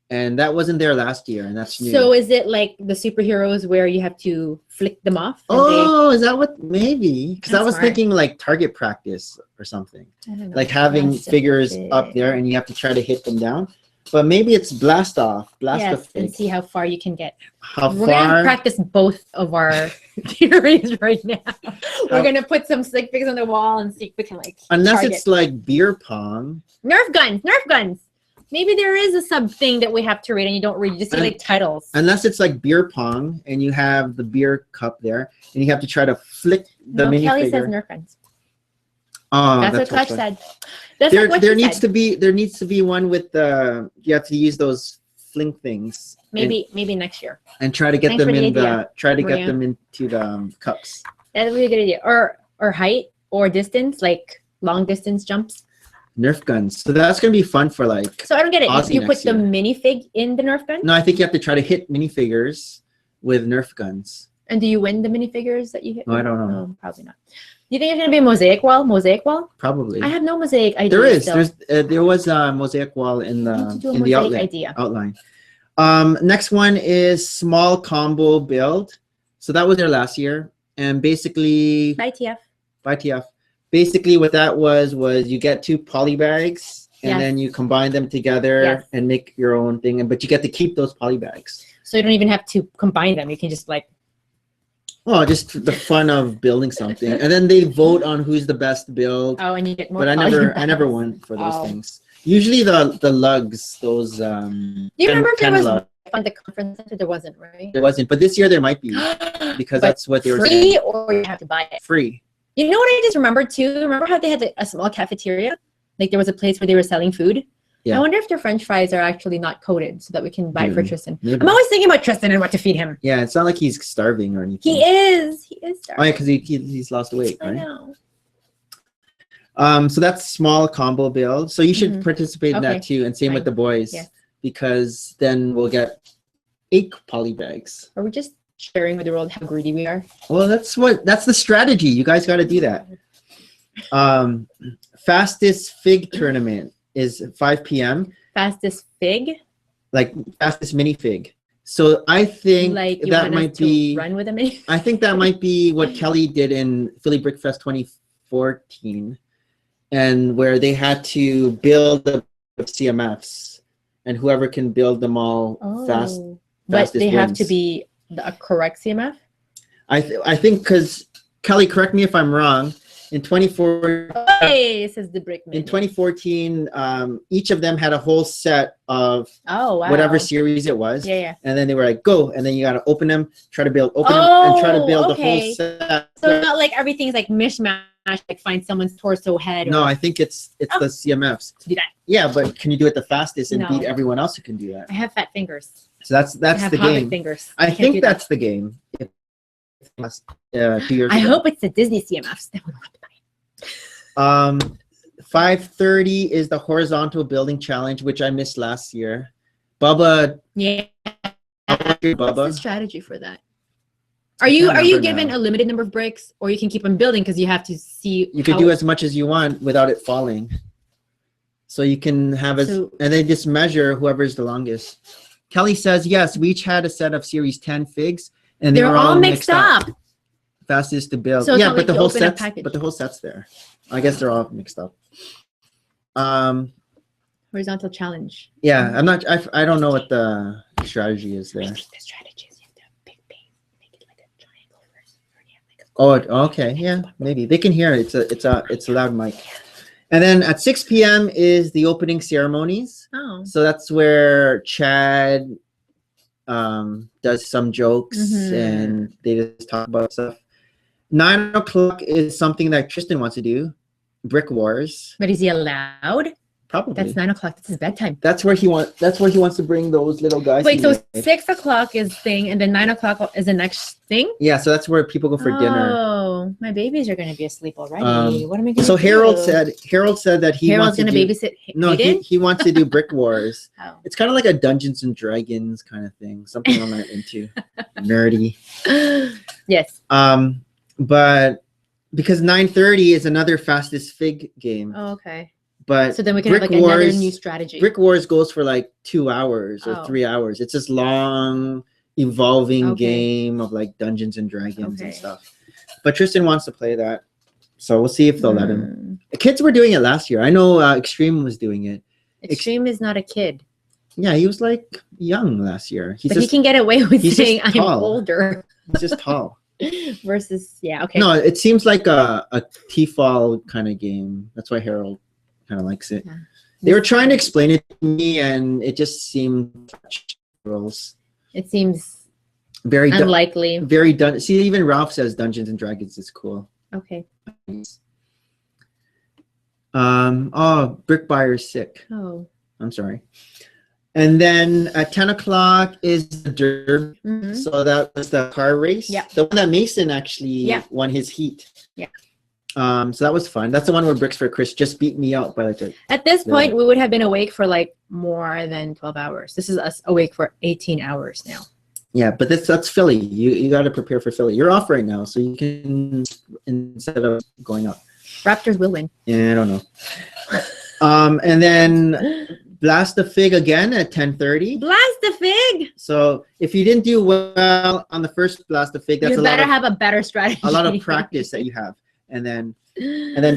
and that wasn't there last year, and that's new. So is it like the superheroes where you have to flick them off? Oh, is that what? Maybe, because I was thinking like target practice or something, I don't know. like having figures up there and you have to try to hit them down. But maybe it's Blast-A-Fig. Yes, and see how far you can get. We're gonna practice both of our theories right now. We're gonna put some stick figures on the wall and see if we can like. Unless it's like beer pong. Nerf guns. Maybe there is a sub thing that we have to read and you don't read. You just see like titles. Unless it's like beer pong and you have the beer cup there and you have to try to flick the minifigure. Kelly says Nerf guns. Oh, that's what Clutch said. There needs to be one with you have to use those fling things. Maybe next year. And try to get them in get them into the cups. That's a really good idea. Or height or distance, like long distance jumps. Nerf guns. So that's gonna be fun for like. So I don't get it. You put the minifig in the Nerf gun? No, I think you have to try to hit minifigures with Nerf guns. And do you win the minifigures that you hit? No, I don't know. No, probably not. Do you think there's gonna be a mosaic wall? Probably. I have no mosaic idea. There is. There was a mosaic wall in the outline. Next one is small combo build. So that was there last year, and basically. By TF. Basically, what that was you get 2 poly bags, and then you combine them together and make your own thing. But you get to keep those poly bags. So you don't even have to combine them. You can just like. Oh, just the fun of building something, and then they vote on who's the best build. Oh, and you get more. But I never won for those things. Usually the lugs, those. Do you remember if there was on the conference center? There wasn't, right? There wasn't, but this year there might be because that's what they were saying. Free, or you have to buy it. Free. You know what I just remembered too? Remember how they had a small cafeteria? Like there was a place where they were selling food. Yeah. I wonder if their French fries are actually not coated so that we can buy for Tristan. Maybe. I'm always thinking about Tristan and what to feed him. Yeah, it's not like he's starving or anything. He is starving. Oh yeah, because he's lost weight, right? I know. So that's small combo build. So you should participate in that too, and same with the boys, because then we'll get 8 poly bags. Are we just sharing with the world how greedy we are? Well, that's the strategy. You guys got to do that. Fastest fig tournament is 5 p.m. Fastest fig? Like fastest minifig. So I think like that might be run with a mini. I think that might be what Kelly did in Philly Brick Fest 2014, and where they had to build the CMFs, and whoever can build them all fast. But they have to be a correct CMF. I think because Kelly, correct me if I'm wrong. In 2014, hey, says the Brickman. In 2014, each of them had a whole set of whatever series it was. Yeah. And then they were like, go, and then you got to open them, try to build, and try to build the whole set. So not like everything's like mishmash, like find someone's torso head. No, I think it's the CMFs. To do that. Yeah, but can you do it the fastest and beat everyone else who can do that? I have fat fingers. So that's the game. Fingers. I think that's the game. 2 years I ago. hope it's the Disney CMFs. Then we don't have to buy it. 5:30 is the horizontal building challenge, which I missed last year. Bubba. Yeah. Bubba. What's the strategy for that? Are you given a limited number of bricks, or you can keep on building because you have to see? You can do as much as you want without it falling. So you can have and they just measure whoever's the longest. Kelly says yes. We each had a set of Series 10 figs, and they're all mixed up. Fastest to build. So yeah, but the whole set's there. I guess they're all mixed up. Horizontal challenge. Yeah, I'm not. I don't know what the strategy is there. I think the strategy is you have to big base, make it like a triangle first. Oh, okay. Yeah, maybe they can hear it. It's a loud mic. And then at 6 p.m. is the opening ceremonies. Oh. So that's where Chad does some jokes and they just talk about stuff. 9 o'clock is something that Tristan wants to do, Brick Wars. But is he allowed? Probably. That's 9 o'clock. That's his bedtime. That's where he wants to bring those little guys. Wait, so 6 o'clock is thing, and then 9 o'clock is the next thing? Yeah, so that's where people go for dinner. Oh, my babies are going to be asleep already. What am I going to do? So Harold said that Harold's going to babysit. No, he wants to do Brick Wars. Oh. It's kind of like a Dungeons and Dragons kind of thing. Something I'm not into. Nerdy. Yes. But because 9:30 is another fastest fig game. Oh, okay. But so then we can have like another new strategy. Brick Wars goes for like 2 hours or 3 hours. It's this long, evolving game of like Dungeons and Dragons and stuff. But Tristan wants to play that, so we'll see if they'll let him. The kids were doing it last year. I know Extreme was doing it. Extreme is not a kid. Yeah, he was like young last year. But he can get away with saying I'm older. He's just tall. Versus, okay. No, it seems like a T-fall kind of game. That's why Harold kind of likes it. Yeah. They were trying to explain it to me, and it just seemed rules. It sees very unlikely. Very done. See, even Ralph says Dungeons and Dragons is cool. Okay. Oh, Brick Buyer's sick. Oh. I'm sorry. And then at 10 o'clock is the derby. So that was the car race. Yeah. The one that Mason actually won his heat. Yeah. So that was fun. That's the one where Bricks for Chris just beat me out by like at this point, we would have been awake for like more than 12 hours. This is us awake for 18 hours now. Yeah, but that's Philly. You got to prepare for Philly. You're off right now, so you can, instead of going up. Raptors will win. Yeah, I don't know. And then Blast the Fig again at 10:30. Blast the Fig. So if you didn't do well on the first Blast the Fig, that's have a better strategy. A lot of practice that you have. And then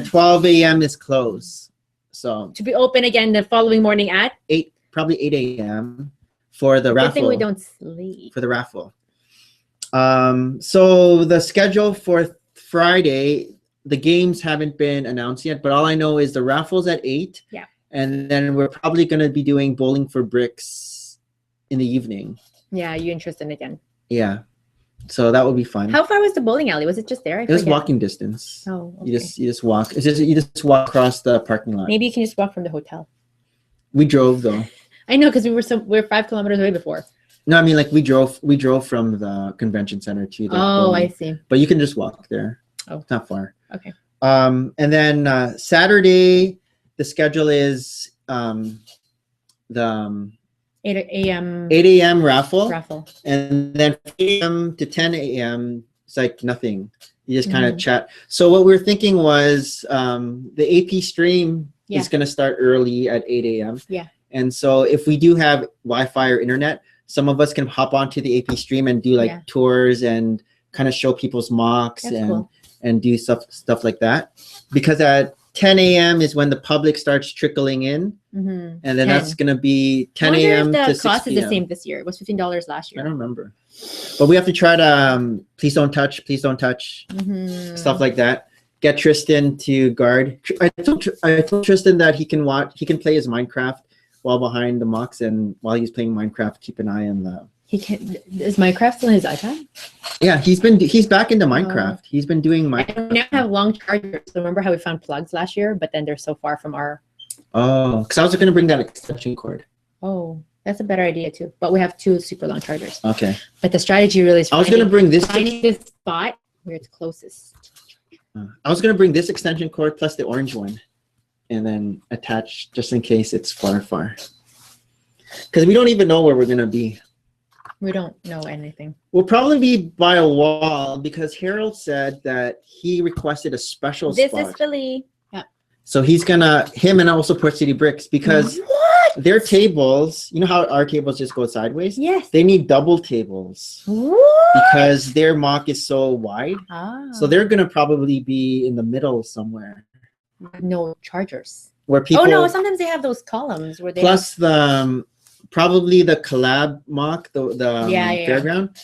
12 a.m. is close. So to be open again the following morning at 8 a.m. for the raffle. Good thing we don't sleep. For the raffle. So the schedule for Friday, the games haven't been announced yet, but all I know is the raffle's at 8. Yeah. And then we're probably going to be doing bowling for bricks in the evening. Yeah, you interested again? Yeah. So that would be fun. How far was the bowling alley? Was it just there? It was walking distance. Oh, okay. You just walk. You just walk across the parking lot. Maybe you can just walk from the hotel. We drove though. I know because we were 5 kilometers away before. No, I mean like we drove from the convention center to the bowling. I see. But you can just walk there. Oh, it's not far. Okay. And then Saturday, the schedule is the 8 a.m. 8 a.m. raffle. Raffle. And then 8 a.m. to 10 a.m. it's like nothing. You just kind of chat. So what we're thinking was the AP stream is going to start early at 8 a.m. Yeah. And so if we do have Wi-Fi or internet, some of us can hop onto the AP stream and do like tours and kind of show people's mocks and do stuff like that. Because at 10 a.m. is when the public starts trickling in. And then that's going to be 10 a.m. to 6 p.m. The cost is the same this year. It was $15 last year. I don't remember. But we have to try to please don't touch, stuff like that. Get Tristan to guard. I told Tristan that he can play his Minecraft while behind the mocks, and while he's playing Minecraft, keep an eye on the. Is Minecraft still on his iPad? Yeah, he's back into Minecraft. He's been doing Minecraft. I now have long chargers. So remember how we found plugs last year, but then they're so far from our. Oh, because I was going to bring that extension cord. Oh, that's a better idea too. But we have 2 super long chargers. Okay. But the strategy really is. I was going to bring finding this spot where it's closest. I was going to bring this extension cord plus the orange one, and then attach just in case it's far. Because we don't even know where we're going to be. We don't know anything. We'll probably be by a wall because Harold said that he requested a special spot. This is Philly. Yeah. So he's him and also Port City Bricks, because their tables, you know how our tables just go sideways? Yes. They need double tables. What? Because their mock is so wide. So they're going to probably be in the middle somewhere. No chargers. Where people. Oh no! Sometimes they have those columns where they. Plus probably the collab mock, the fairground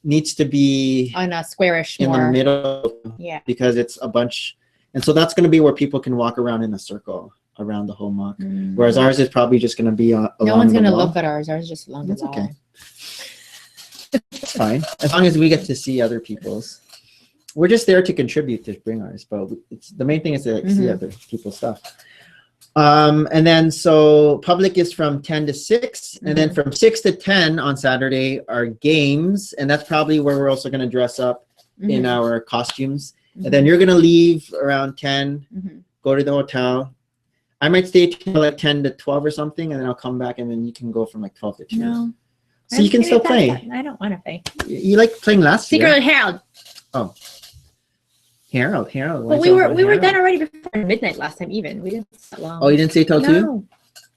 needs to be on a squarish in the middle. Yeah. Because it's a bunch, and so that's going to be where people can walk around in a circle around the whole mock. Whereas ours is probably just going to be along no one's going to wall. look at ours. Ours is just along the wall. Okay. It's fine as long as we get to see other people's. We're just there to contribute to bring ours, but the main thing is to see other people's stuff. And then so public is from 10 to 6, and then from 6 to 10 on Saturday are games, and that's probably where we're also going to dress up in our costumes. And then you're going to leave around 10, go to the hotel. I might stay till like 10 to 12 or something, and then I'll come back, and then you can go from like 12 to 2. No. So you can still play. I don't want to play. You like playing last year? Secret Harold. Oh. Harold. But we were done already before midnight last time. Even we didn't stay that long. Oh, you didn't stay till 2? No,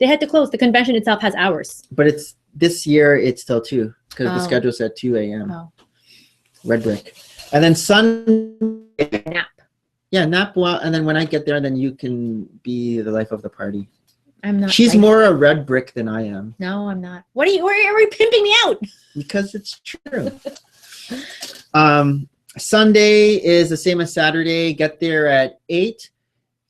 they had to close. The convention itself has hours. But it's this year. It's till 2 because the schedule said 2 a.m. Oh. Red brick, and then Sunday nap. Yeah, nap well, and then when I get there, then you can be the life of the party. I'm not. She's more a red brick than I am. No, I'm not. Why are you pimping me out? Because it's true. Sunday is the same as Saturday. Get there at 8.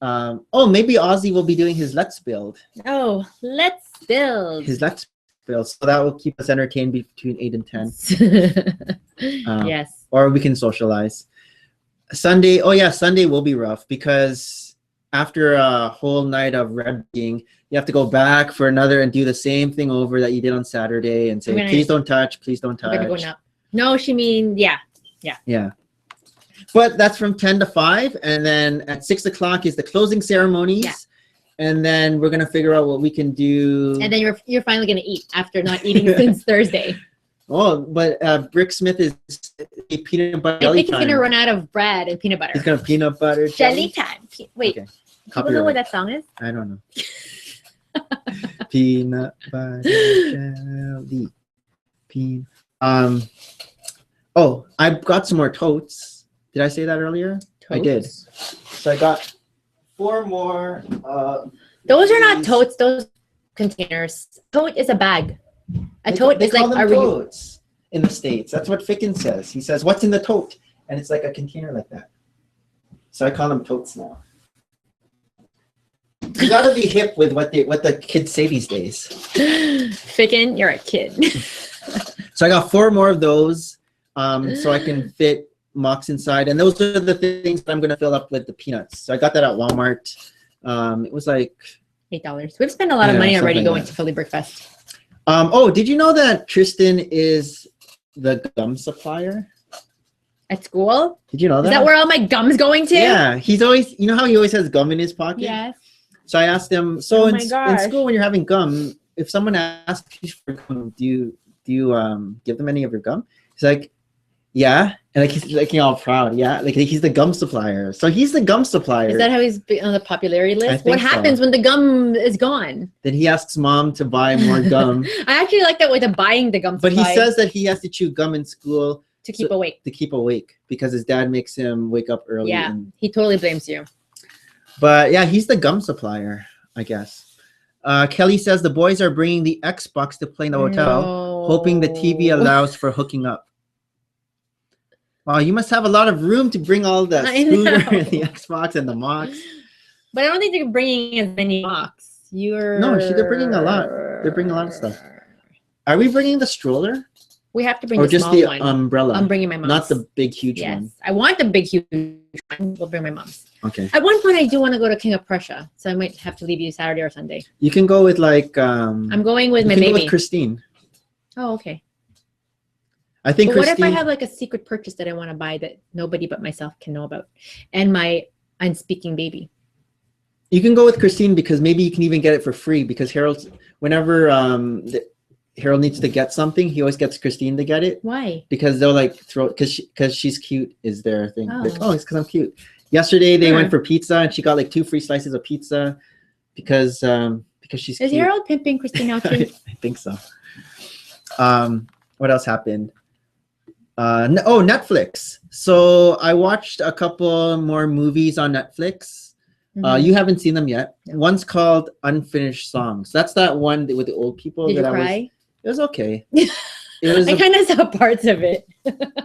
Maybe Ozzy will be doing his Let's Build. Oh, Let's Build. His Let's Build. So that will keep us entertained between 8 and 10. Yes. Or we can socialize. Sunday will be rough because after a whole night of red being, you have to go back for another and do the same thing over that you did on Saturday and say, please don't touch, please don't touch. I'm gonna go now. No, she mean, yeah. But that's from 10 to 5, and then at 6 o'clock is the closing ceremonies. Yeah. And then we're gonna figure out what we can do. And then you're finally gonna eat after not eating since Thursday. Oh, but Brick Smith is a peanut butter jelly time. I think he's gonna run out of bread and peanut butter. He's gonna peanut butter jelly time. Wait, okay. People know what that song is? I don't know. Peanut butter jelly. I got some more totes. Did I say that earlier? Totes? I did. So I got 4 more. Those are not totes. Those containers. Tote is a bag. A tote is like a totes in the States. That's what Ficken says. He says, "What's in the tote?" And it's like a container like that. So I call them totes now. You gotta be hip with what the kids say these days. Ficken, you're a kid. So I got 4 more of those, so I can fit mocks inside, and those are the things that I'm gonna fill up with the peanuts. So I got that at Walmart. It was like $8. We've spent a lot of money already going to Philly Brickfest. Did you know that Tristan is the gum supplier at school? Did you know that? Is that where all my gum's going to? Yeah, he's always, how he always has gum in his pocket? Yes. So I asked him, in school when you're having gum, if someone asks you for gum, do you give them any of your gum? He's like, yeah, and like he's looking all proud. Yeah, like he's the gum supplier. So he's the gum supplier. Is that how he's on the popularity list? What happens when the gum is gone? Then he asks mom to buy more gum. I actually like that way of buying the gum. But he says that he has to chew gum in school to keep awake. To keep awake because his dad makes him wake up early. Yeah, he totally blames you. But yeah, he's the gum supplier, I guess. Kelly says the boys are bringing the Xbox to play in the hotel, hoping the TV allows for hooking up. Wow, you must have a lot of room to bring all the scooter and the Xbox and the mocks. But I don't think they're bringing as many mocks. No, they're bringing a lot. They're bringing a lot of stuff. Are we bringing the stroller? We have to bring or the just small the one. umbrella. I'm bringing my mom's. Not the big, huge one. Yes, I want the big, huge one. We'll bring my mom's. Okay. At one point, I do want to go to King of Prussia, so I might have to leave you Saturday or Sunday. You can go with like. I'm going with my baby. Go with Christine. Oh, okay. I think. But what if I have like a secret purchase that I want to buy that nobody but myself can know about, and my unspeaking baby? You can go with Christine because maybe you can even get it for free because whenever Harold needs to get something, he always gets Christine to get it. Why? Because they'll like throw because she's cute is their thing. Oh, like, it's because I'm cute. Yesterday they went for pizza and she got like 2 free slices of pizza because she's cute. Is Harold pimping Christine out too? I think so. What else happened? Netflix. So I watched a couple more movies on Netflix. Mm-hmm. You haven't seen them yet. No. One's called Unfinished Songs. That's that one with the old people. Did you cry? It was okay. I kind of saw parts of it.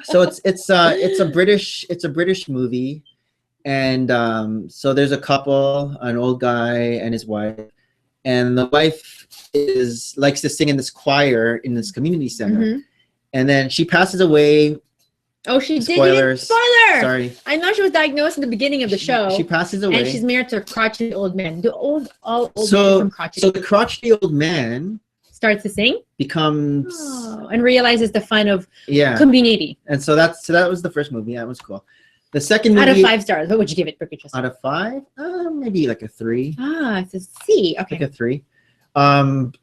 So it's a British movie, and so there's a couple, an old guy and his wife, and the wife likes to sing in this choir in this community center, mm-hmm. and then she passes away. Oh, she Spoilers. did. Spoiler. Sorry. I know she was diagnosed in the beginning of the show. She passes away, and she's married to a crotchety old man. All old men from crotchety. So the crotchety old man starts to sing, becomes and realizes the fun of community. And so that was the first movie. That was cool. The second movie, out of 5 stars, what would you give it? Out of 5, maybe like a 3. It's a C. Okay, like a 3.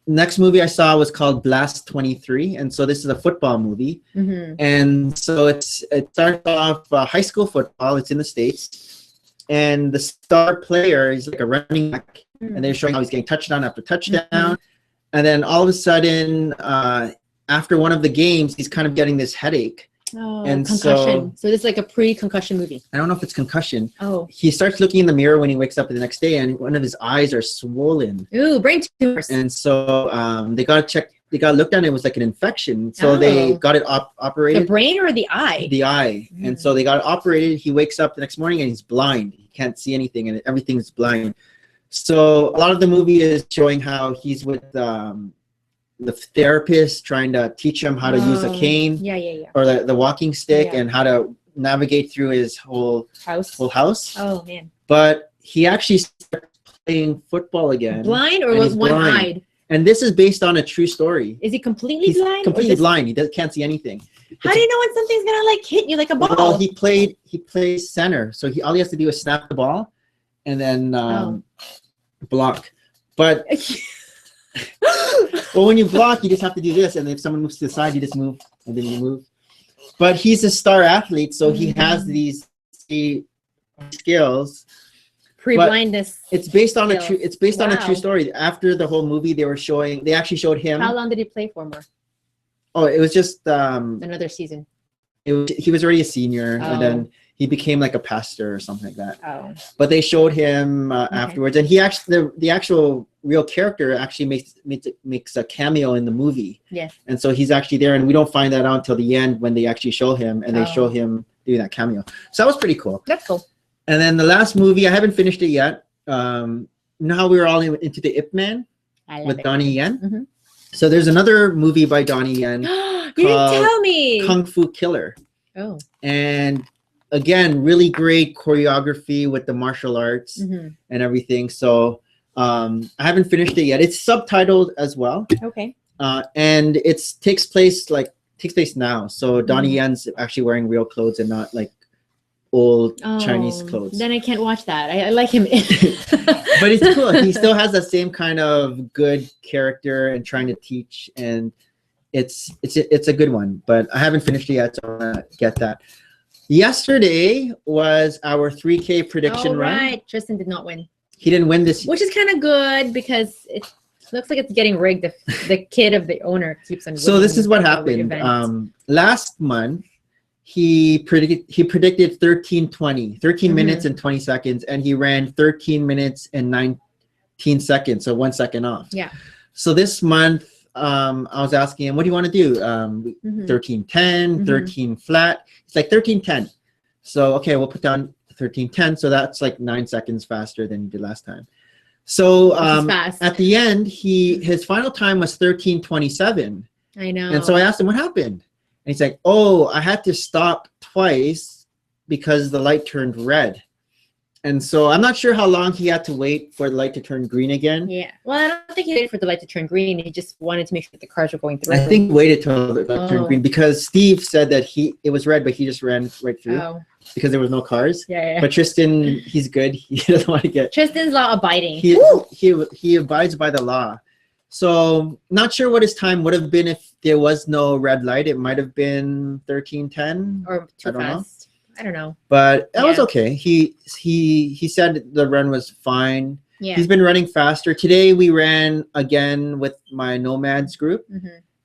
Next movie I saw was called Blast 23, and so this is a football movie, mm-hmm. and so it starts off high school football. It's in the States, and the star player is like a running back, mm-hmm. and they're showing how he's getting touchdown after touchdown, mm-hmm. and then all of a sudden, after one of the games, he's kind of getting this headache. Oh, and concussion. So this is like a pre-concussion movie. I don't know if it's concussion. Oh. He starts looking in the mirror when he wakes up the next day, and one of his eyes are swollen. Ooh, brain tumors. And so they got checked. They got looked at, and it was like an infection. So they got it operated. The brain or the eye? The eye. Mm. And so they got it operated. He wakes up the next morning, and he's blind. He can't see anything, and everything's blind. So a lot of the movie is showing how he's with the therapist trying to teach him how to use a cane or the walking stick and how to navigate through his whole house. Oh man. But he actually started playing football again. Blind or was one-eyed? And this is based on a true story. Is he completely blind? Completely blind. He can't see anything. How do you know when something's gonna like hit you like a ball? Well, he plays center. So all he has to do is snap the ball and then block. But well, when you block, you just have to do this, and if someone moves to the side, you just move, and then you move. But he's a star athlete, so he has these skills. Pre-blindness. It's based on a true story. After the whole movie, they actually showed him. How long did he play for more? Oh, it was just another season. He was already a senior, and then he became like a pastor or something like that. Oh. But they showed him afterwards, and he actually the actual real character actually makes a cameo in the movie. Yes. And so he's actually there, and we don't find that out until the end when they actually show him, and they show him doing that cameo. So that was pretty cool. That's cool. And then the last movie, I haven't finished it yet. You know how we were all into the Ip Man with Donnie Yen? Mm-hmm. So there's another movie by Donnie Yen. You didn't tell me. Kung Fu Killer. Oh. And again, really great choreography with the martial arts and everything. So I haven't finished it yet. It's subtitled as well. Okay. And it takes place now. So Donnie Yen's actually wearing real clothes and not like old Chinese clothes. Then I can't watch that. I like him. But it's cool. He still has the same kind of good character and trying to teach, and it's a good one. But I haven't finished it yet, so I'm gonna get that. Yesterday was our 3K prediction run. Right. Tristan did not win. He didn't win this, which is kind of good because it looks like it's getting rigged. The kid of the owner keeps on. So this is what happened. Last month, he predicted 13 minutes and 20 seconds, and he ran 13 minutes and 19 seconds, so 1 second off. Yeah. So this month, I was asking him, what do you want to do? 13:10, 13 flat. It's like 13:10. So, okay, we'll put down 13:10. So that's like 9 seconds faster than you did last time. So at the end, his final time was 13:27. I know. And so I asked him what happened. And he's like, oh, I had to stop twice because the light turned red. And so I'm not sure how long he had to wait for the light to turn green again. Yeah. Well, I don't think he waited for the light to turn green. He just wanted to make sure that the cars were going through. I think he waited till the light turned green because Steve said that it was red, but he just ran right through because there was no cars. Yeah. But Tristan, he's good. He doesn't want to get. Tristan's law abiding. He abides by the law. So not sure what his time would have been if there was no red light. It might have been 13:10 or too fast. I don't know. But that was okay. He said the run was fine. Yeah. He's been running faster. Today we ran again with my Nomads group.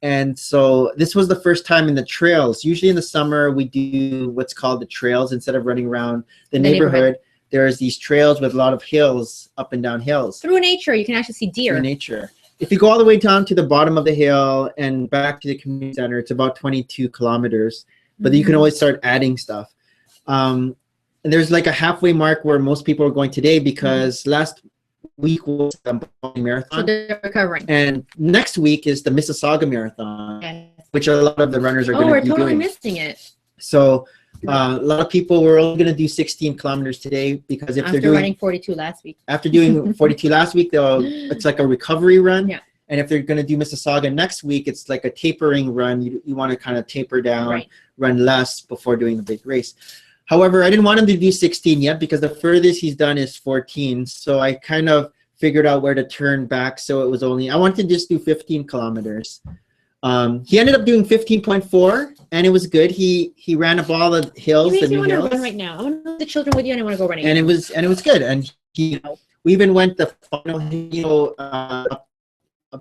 And so this was the first time in the trails. Usually in the summer we do what's called the trails. Instead of running around the neighborhood, there's these trails with a lot of hills, up and down hills. Through nature, you can actually see deer. Through nature. If you go all the way down to the bottom of the hill and back to the community center, it's about 22 kilometers. But you can always start adding stuff. And there's like a halfway mark where most people are going today because last week was the marathon. So they're recovering. And next week is the Mississauga Marathon, which a lot of the runners are going to be doing. Oh, we're totally missing it. So a lot of people were only going to do 16 kilometers today because if they're running 42 last week. After doing 42 last week, it's like a recovery run. Yeah. And if they're going to do Mississauga next week, it's like a tapering run. You want to kind of taper down, run less before doing the big race. However, I didn't want him to do 16 yet because the furthest he's done is 14. So I kind of figured out where to turn back. So it was I wanted to just do 15 kilometers. He ended up doing 15.4 and it was good. He ran up all the hills. He makes me want to run right now. I want to have the children with you and I want to go running. And it was good. And we even went the final hill up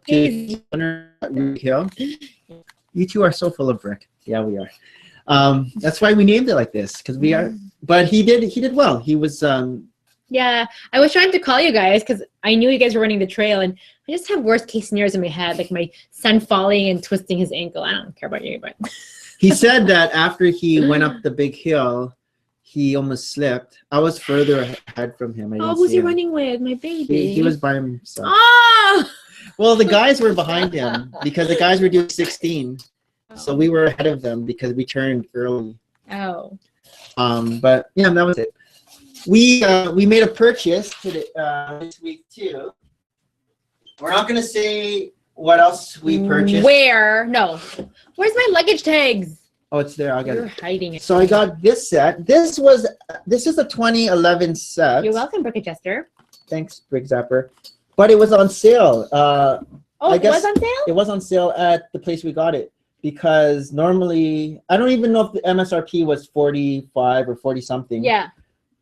to the hill. You two are so full of brick. Yeah, we are. That's why we named it like this because we are. But he did well. He was. Yeah, I was trying to call you guys because I knew you guys were running the trail, and I just have worst case scenarios in my head, like my son falling and twisting his ankle. I don't care about you, but. He said that after he went up the big hill, he almost slipped. I was further ahead from him. Who's he running with? My baby. He was by himself. Oh! Well, the guys were behind him because the guys were doing 16. So we were ahead of them because we turned early. Oh. But yeah, that was it. We made a purchase this week too. We're not gonna say what else we purchased. Where? No. Where's my luggage tags? Oh, it's there. I'll get it. You're hiding it. So I got this set. This is a 2011 set. You're welcome, Brick Adjuster. Thanks, Brick Zapper. But it was on sale. It was on sale? It was on sale at the place we got it. Because normally, I don't even know if the MSRP was 45 or 40 something. Yeah.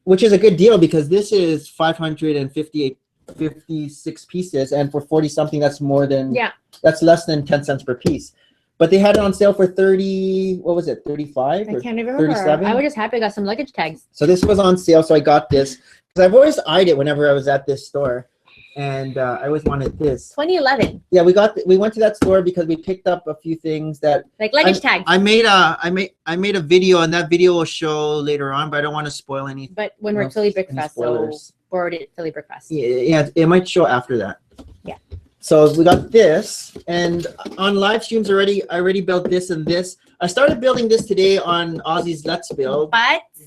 Which is a good deal because this is 556 pieces, and for 40 something, that's more than. Yeah. That's less than 10 cents per piece. But they had it on sale for 30. What was it? 35 or I can't even remember. 37? I was just happy I got some luggage tags. So this was on sale, so I got this because I've always eyed it whenever I was at this store. And I always wanted this. 2011. Yeah, we went to that store because we picked up a few things that like luggage tags. I made a video, and that video will show later on, but I don't want to spoil anything. But when we're at Philly Brick Fest, so we're already at Philly Brick Fest. Yeah, it might show after that. Yeah. So we got this, and on live streams I already built this and this. I started building this today on Ozzy's Let's Build.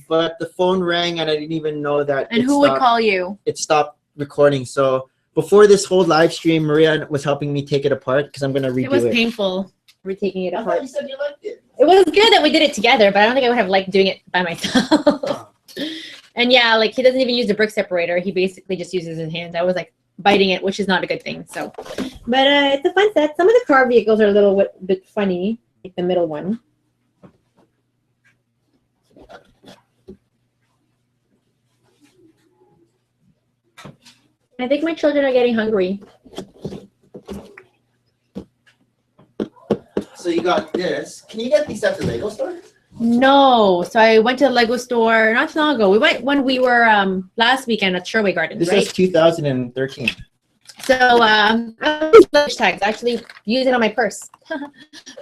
But the phone rang, and I didn't even know that. And who would call you? It stopped recording, so. Before this whole live stream, Maria was helping me take it apart because I'm going to redo it. It was painful retaking it apart. I thought you said you liked it. It was good that we did it together, but I don't think I would have liked doing it by myself. And yeah, like he doesn't even use the brick separator. He basically just uses his hands. I was like biting it, which is not a good thing. So, but it's a fun set. Some of the car vehicles are a little bit funny, like the middle one. I think my children are getting hungry. So you got this. Can you get these at the Lego store? No. So I went to the Lego store not too long ago. We went when we were last weekend at Sherway Gardens. This is 2013. So I use luggage tags. I actually use it on my purse.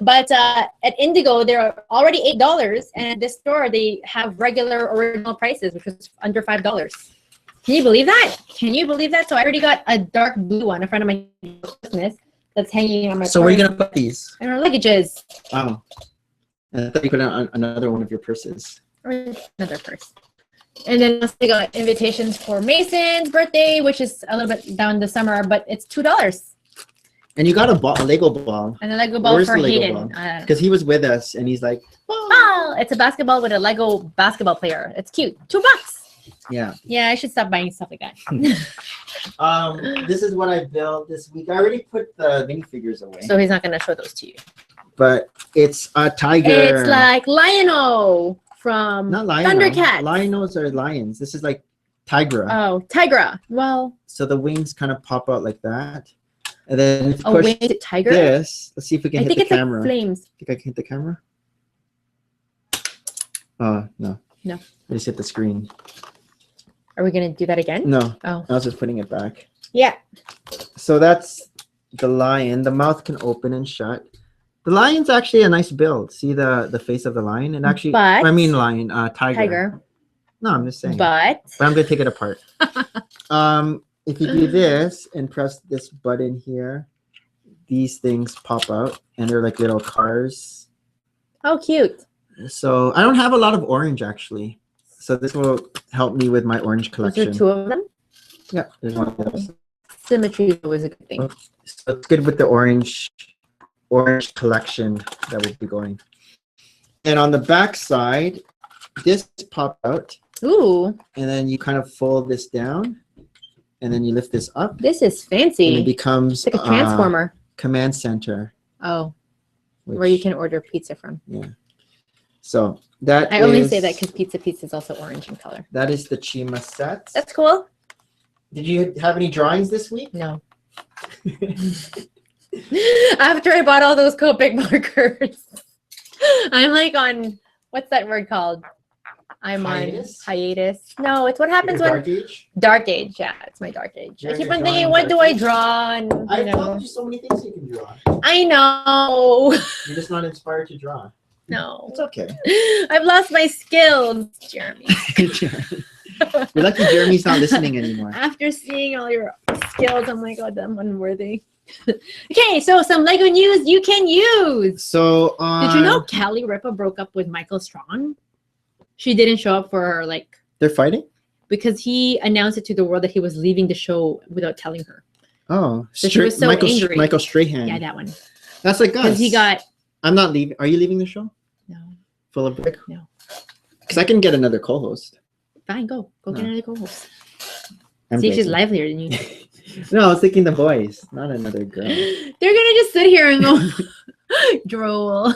But at Indigo, they're already $8, and at this store they have regular original prices, which is under $5. Can you believe that? Can you believe that? So I already got a dark blue one, a friend of mine Christmas, that's hanging on my purse. So where are you gonna put these? In our luggages. Oh. I thought you put it on another one of your purses. Or another purse. And then also I got invitations for Mason's birthday, which is a little bit down the summer, but it's $2. And you got a Lego ball. And a Lego ball for Hayden. Because he was with us, and he's like, oh, it's a basketball with a Lego basketball player. It's cute. $2. Yeah. Yeah, I should stop buying stuff like that. This is what I built this week. I already put the minifigures away. So he's not going to show those to you. But it's a tiger. It's like Lion-O from Thundercats. Lion-Os are lions. This is like Tigra. Oh, Tigra. Well. So the wings kind of pop out like that. And then if you push winged tiger? this. Let's see if we can hit the camera. Like flames. Think I can hit the camera? Oh, no. No. I just hit the screen. Are we going to do that again? No. Oh. I was just putting it back. Yeah. So that's the lion. The mouth can open and shut. The lion's actually a nice build. See the face of the lion? And actually, tiger. Tiger. No, I'm just saying. But I'm going to take it apart. If you do this and press this button here, these things pop out, and they're like little cars. Oh, cute. So I don't have a lot of orange, actually. So this will help me with my orange collection. Is there 2 of them? Yeah, there's one of those. Symmetry is always a good thing. So it's good with the orange collection that will be going. And on the back side, this pop out. Ooh. And then you kind of fold this down, and then you lift this up. This is fancy. And it becomes it's like a transformer. Command center. Oh. Where you can order pizza from. Yeah. So that I only say that because pizza is also orange in color. That is the Chima set. That's cool. Did you have any drawings this week? No. After I bought all those Copic markers, I'm like on, what's that word called? I'm hiatus? On hiatus. No, it's what happens when dark age. Dark age, yeah, it's my dark age. I keep on thinking, what do I draw? And I told you so many things you can draw. I know. You're just not inspired to draw. No, it's okay. I've lost my skills, Jeremy. You're lucky Jeremy's not listening anymore. After seeing all your skills, I'm like, oh, I'm unworthy. Okay, so some Lego news you can use. So, did you know Callie Ripa broke up with Michael Strawn? She didn't show up for her, like. They're fighting? Because he announced it to the world that he was leaving the show without telling her. Oh, so she was so angry. Michael Strahan. Yeah, that one. That's like us. Because he got. I'm not leaving. Are you leaving the show? No. Full of brick? No. Because I can get another co-host. Fine, go get another co-host. I'm See if she's livelier than you. No, I was thinking the boys, not another girl. They're gonna just sit here and go drool.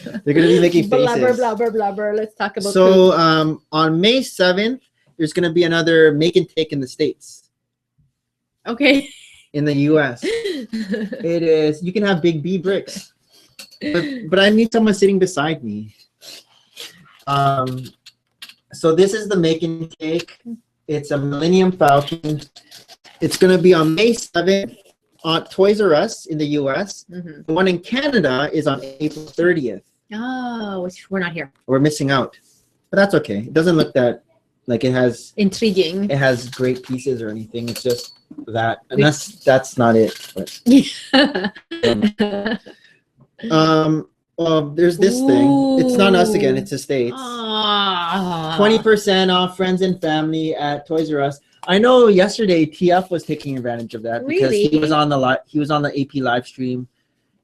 They're gonna be making faces. Blubber, blubber, blubber. Let's talk about. So, on May 7th, there's gonna be another Make and Take in the States. Okay. In the U.S. It is. You can have Big B bricks, but I need someone sitting beside me. So this is the Make and Take. It's a Millennium Falcon. It's going to be on May 7th on Toys R Us in the U.S. Mm-hmm. The one in Canada is on April 30th. Oh, which we're not here. We're missing out. But that's okay. It doesn't look that, like it has... Intriguing. It has great pieces or anything. It's just that. And that's not it. But, well, there's this thing. It's not us again. It's the States. 20% off friends and family at Toys R Us. I know yesterday TF was taking advantage of that because he was on the AP live stream,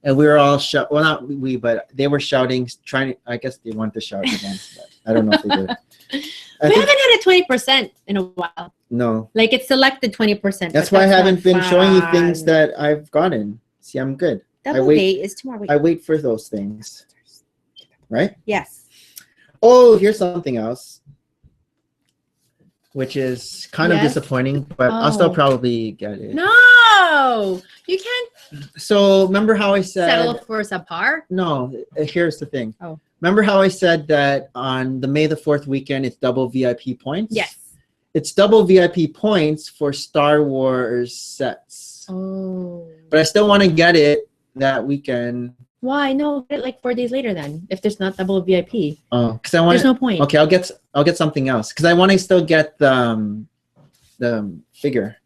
and we were all well, not we, but they were shouting, trying. I guess they wanted to shout again, but I don't know if they did. We haven't had a 20% in a while. No. Like it's selected 20%. That's why I haven't been showing you things that I've gotten. See, I'm good. Double date is tomorrow. I wait for those things. Right? Yes. Oh, here's something else, which is kind of disappointing, but I'll still probably get it. No, you can't. So remember how I said settle for subpar? No, here's the thing. Oh. Remember how I said that on the May the 4th weekend, it's double VIP points? Yes. It's double VIP points for Star Wars sets. Oh. But I still want to get it that weekend. Why? No, get it like 4 days later then. If there's not double VIP. Oh, because I want. There's no point. Okay, I'll get something else because I want to still get the figure.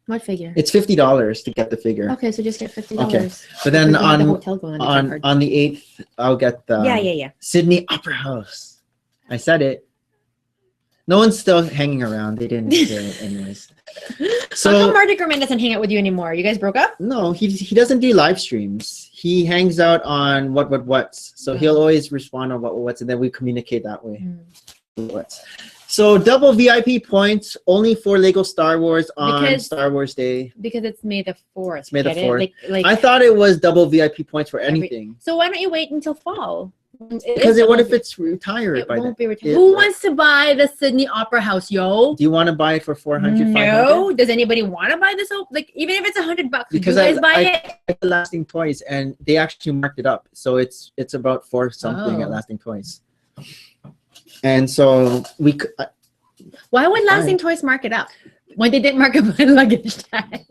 What figure? It's $50 to get the figure. Okay, so just get $50. Okay, but then on the 8th, I'll get the Sydney Opera House. I said it. No one's still hanging around. They didn't hear it anyways. So how come Marty Gurman doesn't hang out with you anymore? You guys broke up? No, he doesn't do live streams. He hangs out on what's. So he'll always respond on what's, and then we communicate that way. What's. So double VIP points only for Lego Star Wars on Star Wars Day. Because it's May the 4th. It's May the 4th. Like, I thought it was double VIP points for anything. So why don't you wait until fall? Because what if it's retired by then? Who wants to buy the Sydney Opera House, yo? Do you want to buy it for $400? No. Does anybody want to buy this? Like even if it's $100, because you guys buy it? At Lasting Toys, and they actually marked it up, so it's about $4 something at Lasting Toys. And so why would Lasting Toys mark it up when they didn't mark up my luggage tags?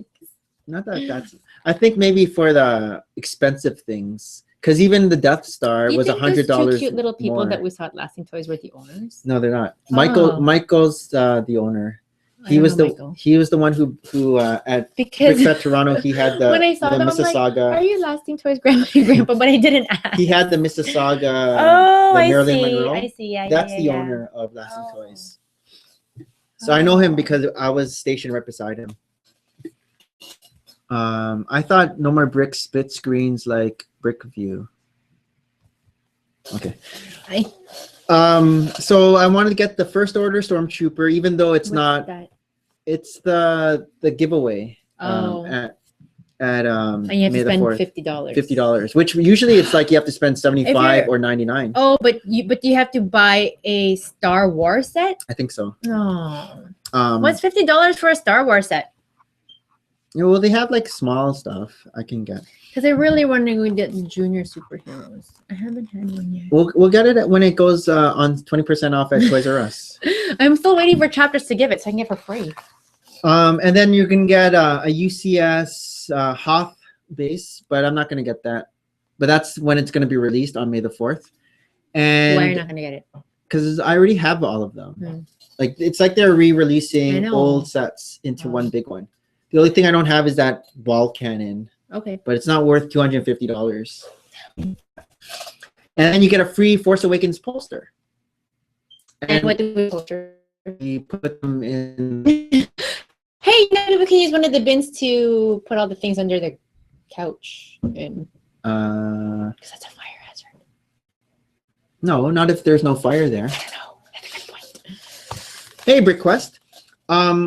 Not that's. I think maybe for the expensive things. Because even the Death Star was $100. Those two cute little people that we saw at Lasting Toys were the owners. No, they're not. Michael's the owner. He was the one who at Big Fat Toronto he had the when I saw them, Mississauga. I'm like, are you Lasting Toys grandpa? But I didn't ask. He had the Mississauga. The Marilyn Monroe. I see. Yeah, that's the owner of Lasting Toys. So I know him because I was stationed right beside him. I thought no more brick split screens like Brick View. Okay. So I wanted to get the First Order Stormtrooper, even though it's not. It's the giveaway. At and you have to spend $50. $50, which usually it's like you have to spend $75 or $99. Oh, but you have to buy a Star Wars set. I think so. Oh. What's $50 for a Star Wars set? Yeah, well, they have like small stuff I can get. Because I really want to get the junior superheroes. I haven't had one yet. We'll get it when it goes on 20% off at Toys R Us. I'm still waiting for Chapters to give it so I can get it for free. And then you can get a UCS Hoth base, but I'm not going to get that. But that's when it's going to be released on May the 4th. And why are you not going to get it? Because I already have all of them. Like it's like they're re-releasing old sets into one big one. The only thing I don't have is that ball cannon. Okay. But it's not worth $250. And then you get a free Force Awakens poster. And what do we poster? You put them in. Hey, maybe we can use one of the bins to put all the things under the couch. Because that's a fire hazard. No, not if there's no fire there. I don't know. That's a good point. Hey, BrickQuest.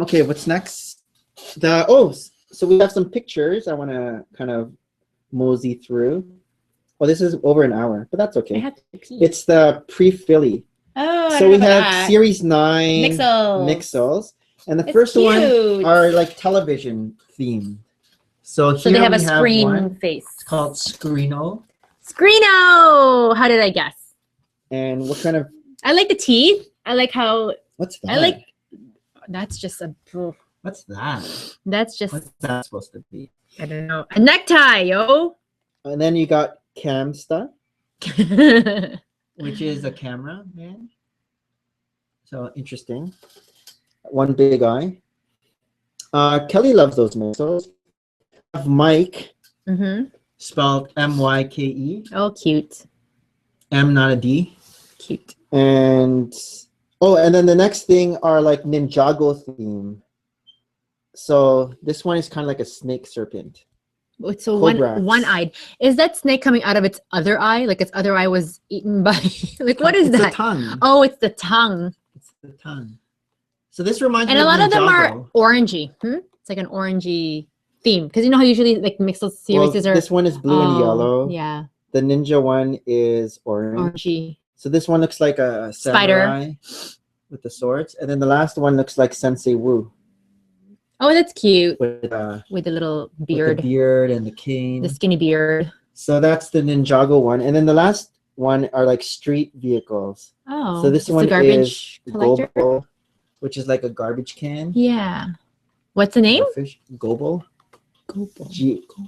Okay, what's next? So we have some pictures I want to kind of mosey through. Well, this is over an hour, but that's okay. I have to pee. It's the pre-Philly. Oh, so we have Series 9 Mixels. And the first one are like television themed. So they have a screen face. It's called Screeno. Screeno! How did I guess? And what kind of... I like the teeth. I like how... What's that? I like... That's just a... What's that? That's just... What's that supposed to be? I don't know. A necktie, yo! And then you got Camsta, which is a camera, man. So interesting. One big eye. Kelly loves those missiles. Mike, spelled M-Y-K-E. Oh, cute. M, not a D. Cute. And then the next thing are like Ninjago theme. So this one is kind of like a snake serpent. So one-eyed. Is that snake coming out of its other eye? Like its other eye was eaten by like what is that? It's the tongue. Oh, it's the tongue. It's the tongue. So this reminds me of a lot of them are Ninjago. Orangey. It's like an orangey theme because you know how usually like mixed series are. This one is blue and yellow. Yeah. The ninja one is orange. Orangey. So this one looks like a samurai with the swords, and then the last one looks like Sensei Wu. Oh, that's cute. With the little beard. With the beard and the cane. The skinny beard. So that's the Ninjago one. And then the last one are like street vehicles. Oh. So this one is Gobble, which is like a garbage can. Yeah. What's the name? Gobble.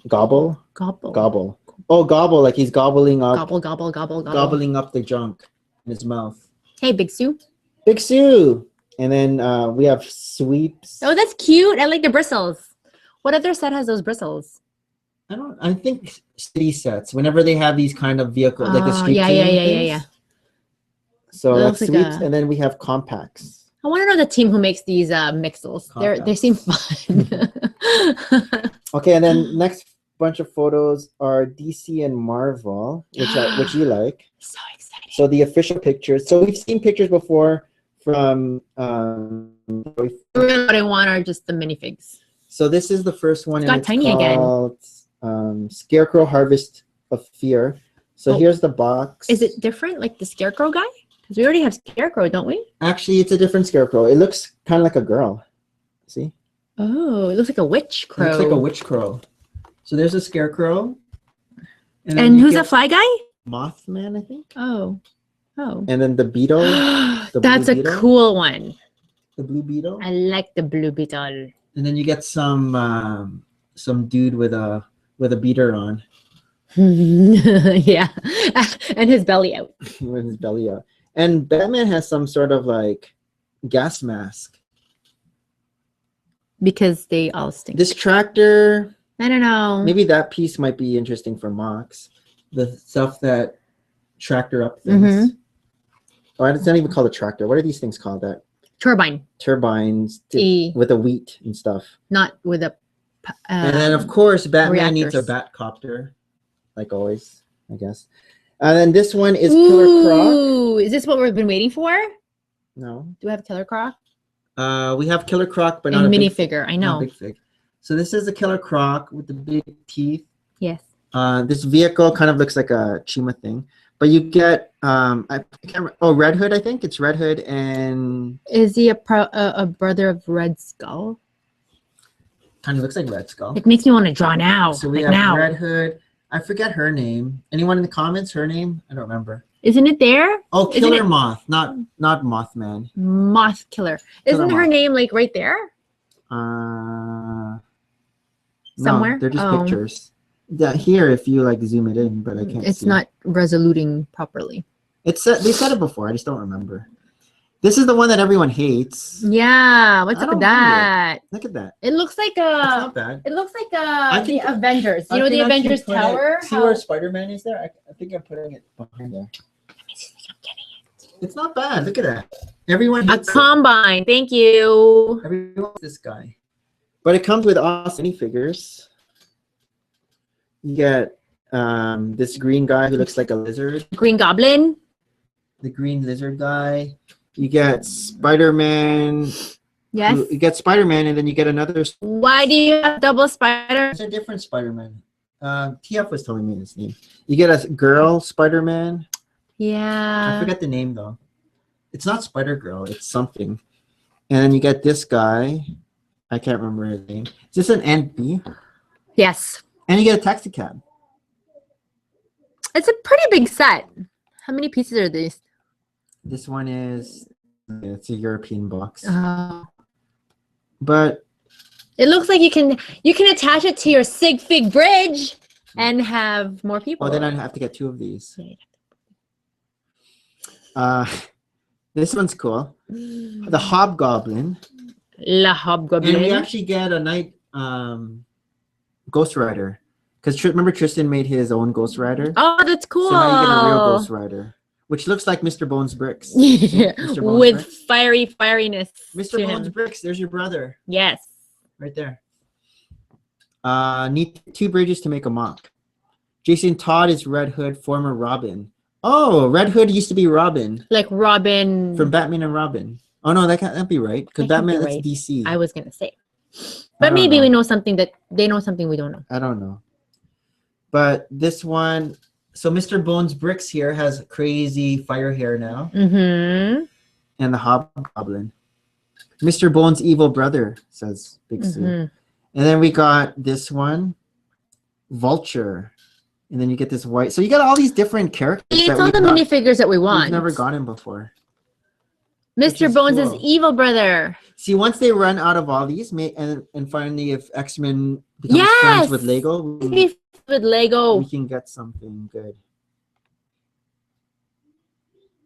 Gobble. Gobble. Oh, gobble, like he's gobbling up. Gobble. Gobbling up the junk in his mouth. Hey, Big Sue. Big Sue. And then we have sweeps. Oh, that's cute. I like the bristles. What other set has those bristles? I think city sets. Whenever they have these kind of vehicles, like the street. Yeah. So that's sweeps, and then we have compacts. I want to know the team who makes these mixels. They seem fun. Okay, and then next bunch of photos are DC and Marvel, which you like. So exciting. So the official pictures. So we've seen pictures before from what I want are just the minifigs. So this is the first one. It's tiny called, again. Scarecrow Harvest of Fear. So here's the box. Is it different, like the Scarecrow guy? Because we already have Scarecrow, don't we? Actually, it's a different Scarecrow. It looks kind of like a girl. See? Oh, it looks like a witch crow. It looks like a witch crow. So there's a Scarecrow. And who's a fly guy? Mothman, I think. Oh. And then the beetle. That's a cool one. The blue beetle. I like the blue beetle. And then you get some dude with a beater on. Yeah, and his belly out. With his belly out. And Batman has some sort of like gas mask. Because they all stink. This tractor. I don't know. Maybe that piece might be interesting for Mox. The stuff that tractor up things. Oh, it's not even called a tractor. What are these things called? That turbines with the wheat and stuff. Not with a. And then of course Batman needs a Batcopter, like always, I guess. And then this one is Killer Croc. Ooh, is this what we've been waiting for? No. Do we have Killer Croc? We have Killer Croc, but not a minifigure. I know. Big fig. So this is a Killer Croc with the big teeth. Yes. This vehicle kind of looks like a Chima thing, but you get I can't remember, Red Hood. I think it's Red Hood, and is he a brother of Red Skull? Kind of looks like Red Skull. It makes me want to draw now. So we have Red Hood. I forget her name. Anyone in the comments? Her name? I don't remember. Isn't it there? Oh, Killer Moth, not Mothman. Moth Killer. Isn't her name like right there? Somewhere. No, they're just pictures. Here, if you like zoom it in, but I can't. It's not resoluting properly. They said it before. I just don't remember. This is the one that everyone hates. Yeah, what's up with that? Look at that. It looks like It's not bad. It looks like the Avengers. You know the Avengers Tower? See where Spider-Man is there? I think I'm putting it behind there. Let me see if I'm getting it. It's not bad. Look at that. Everyone hates a combine. Thank you. Everyone hates this guy. But it comes with awesome minifigures. You get this green guy who looks like a lizard. Green Goblin. The green lizard guy. You get Spider-Man. Yes. You get Spider-Man, and then you get another. Why do you have double Spider? It's a different Spider-Man. TF was telling me his name. You get a girl Spider-Man. Yeah. I forget the name though. It's not Spider-Girl. It's something. And then you get this guy. I can't remember his name. Is this an NB? Yes. And you get a taxi cab. It's a pretty big set. How many pieces are these? This one is, it's a European box. But it looks like you can attach it to your Sig Fig bridge and have more people. Oh, then I'd have to get two of these. This one's cool. The Hobgoblin. La Hobgoblin. And we actually get a night Ghost Rider. Because remember Tristan made his own Ghost Rider? Oh, that's cool. So now you get a real Ghost Rider. Which looks like Mr. Bones Bricks. Yeah, with fieriness. Mr. Bones Bricks, there's your brother. Yes. Right there. Need 2 bridges to make a mock. Jason Todd is Red Hood, former Robin. Oh, Red Hood used to be Robin. Like Robin. From Batman and Robin. Oh, no, that can't be right. Because Batman, that's DC. I was going to say. But maybe we know something that they know something we don't know. I don't know. But this one, so Mr. Bones Bricks here has crazy fire hair now. Mm-hmm. And the Hobgoblin. Mr. Bones' evil brother, says Big Sue. And then we got this one, Vulture. And then you get this white. So you got all these different characters. It's all the minifigures that we want. We've never gotten before. Mr. Bones' evil brother. See, once they run out of all these, and finally, if X-Men becomes friends with Lego, with Lego, we can get something good.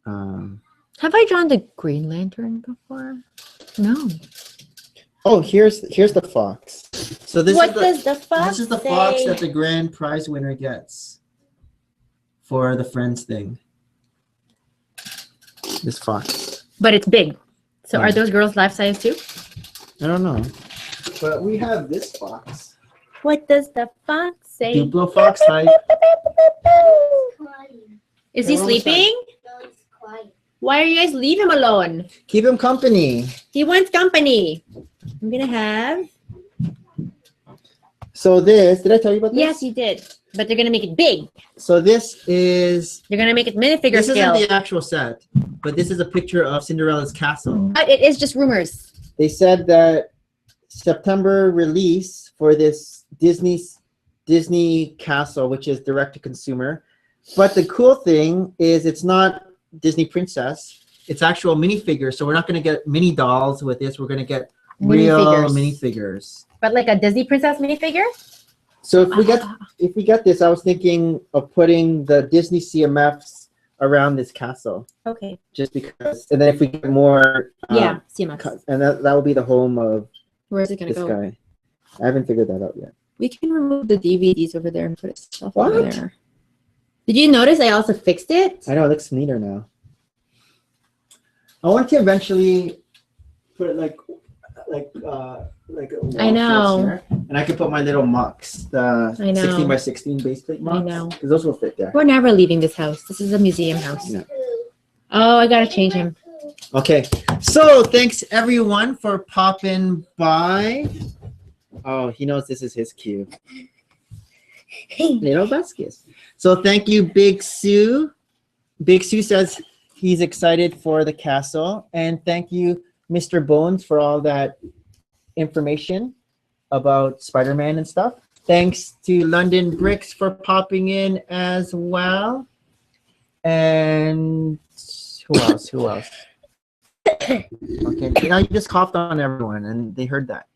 Have I drawn the Green Lantern before? No. Oh, here's the fox. So this does the fox This is the fox that the grand prize winner gets for the Friends thing. This fox. But it's big. So are those girls life size too? I don't know. But we have this fox. What does the fox say? Duplo fox type. Is he sleeping? No, he's quiet. Why are you guys leave him alone? Keep him company. He wants company. I'm gonna have. So this, did I tell you about this? Yes, you did. But they're gonna make it big. So this is. They're gonna make it minifigure This scale. isn't the actual set, but this is a picture of Cinderella's castle. But it is just rumors. They said that September release for this Disney castle, which is direct to consumer. But the cool thing is it's not Disney Princess. It's actual minifigures. So we're not going to get mini dolls with this. We're going to get real minifigures. But like a Disney Princess minifigure? So if we get this, I was thinking of putting the Disney CMFs around this castle. Okay. Just because, and then if we get more, CMFs. and that will be the home of Where is it gonna this go? guy. I haven't figured that out yet. We can remove the DVDs over there and put it over there. Did you notice I also fixed it? I know, it looks neater now. I want to eventually put it like a I know. here, and I can put my little mugs, the I know. 16 by 16 base plate mugs. I know. Because those will fit there. We're never leaving this house. This is a museum house. Yeah. Oh, I gotta change him. Okay, so thanks everyone for popping by. Oh, he knows this is his cue. Little baskets. So thank you, Big Sue. Big Sue says he's excited for the castle. And thank you, Mr. Bones, for all that information about Spider-Man and stuff. Thanks to London Bricks for popping in as well. And who else? Who else? Okay, now you just coughed on everyone and they heard that.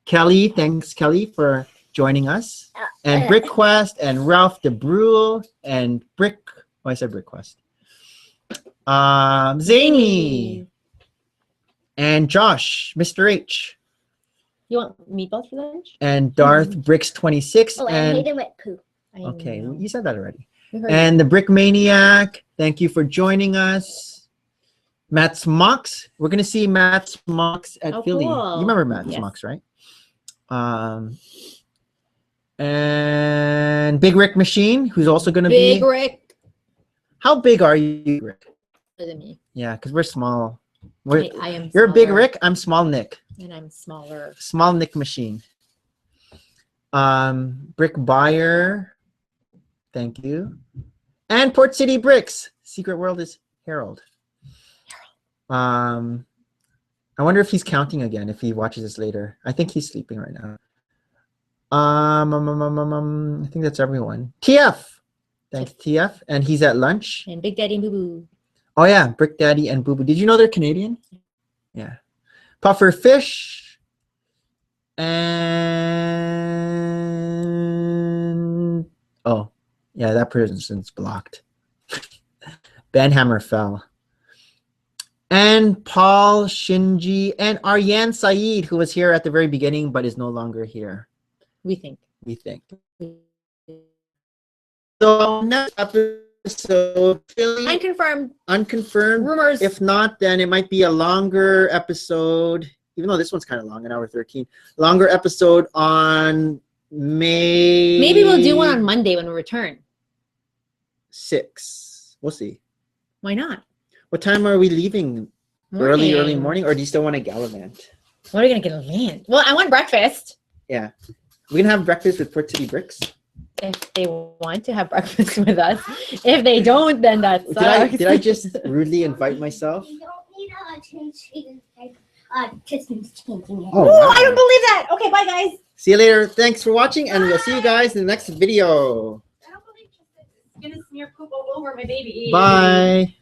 Kelly, thanks Kelly for joining us. And BrickQuest and Ralph DeBrule and I said BrickQuest. Zany and Josh, Mr. H. You want meatballs for lunch? And Darth Bricks 26. Oh, and I hate it with poo. okay, you said that already. And the Brick Maniac, thank you for joining us. Matt Smocks, we're gonna see Matt Smocks at Philly. Cool. You remember Matt Smocks, right? And Big Rick Machine, who's also gonna be. Big Rick. How big are you, Rick? Bigger than me. Yeah, because we're small. I am. You're smaller, Big Rick. I'm Small Nick. and I'm smaller. Small Nick Machine. Brick Buyer, thank you. And Port City Bricks. Secret World is Harold. I wonder if he's counting again, if he watches this later. I think he's sleeping right now. I think that's everyone. TF. Thanks, TF. And he's at lunch. And Big Daddy and Boo Boo. Oh, yeah. Brick Daddy and Boo Boo. Did you know they're Canadian? Yeah. Puffer Fish. And oh, yeah, that person's blocked. Banhammer fell. And Paul Shinji and Aryan Saeed, who was here at the very beginning but is no longer here. We think. We think. So next episode, unconfirmed. Rumors. If not, then it might be a longer episode. Even though this one's kind of long, an hour 13. Longer episode on Maybe we'll do one on Monday when we return. 6. We'll see. Why not? What time are we leaving? Early morning, or do you still want to gallivant? What are you gonna gallivant? Well, I want breakfast. Yeah, we can have breakfast with Port City Bricks. If they want to have breakfast with us. If they don't, then that sucks. Did I just rudely invite myself? You don't need Kristen's changing it. Oh, wow. I don't believe that. Okay, bye guys. See you later. Thanks for watching, and we'll see you guys in the next video. I don't believe Kristen's gonna smear poop all over my baby. Bye.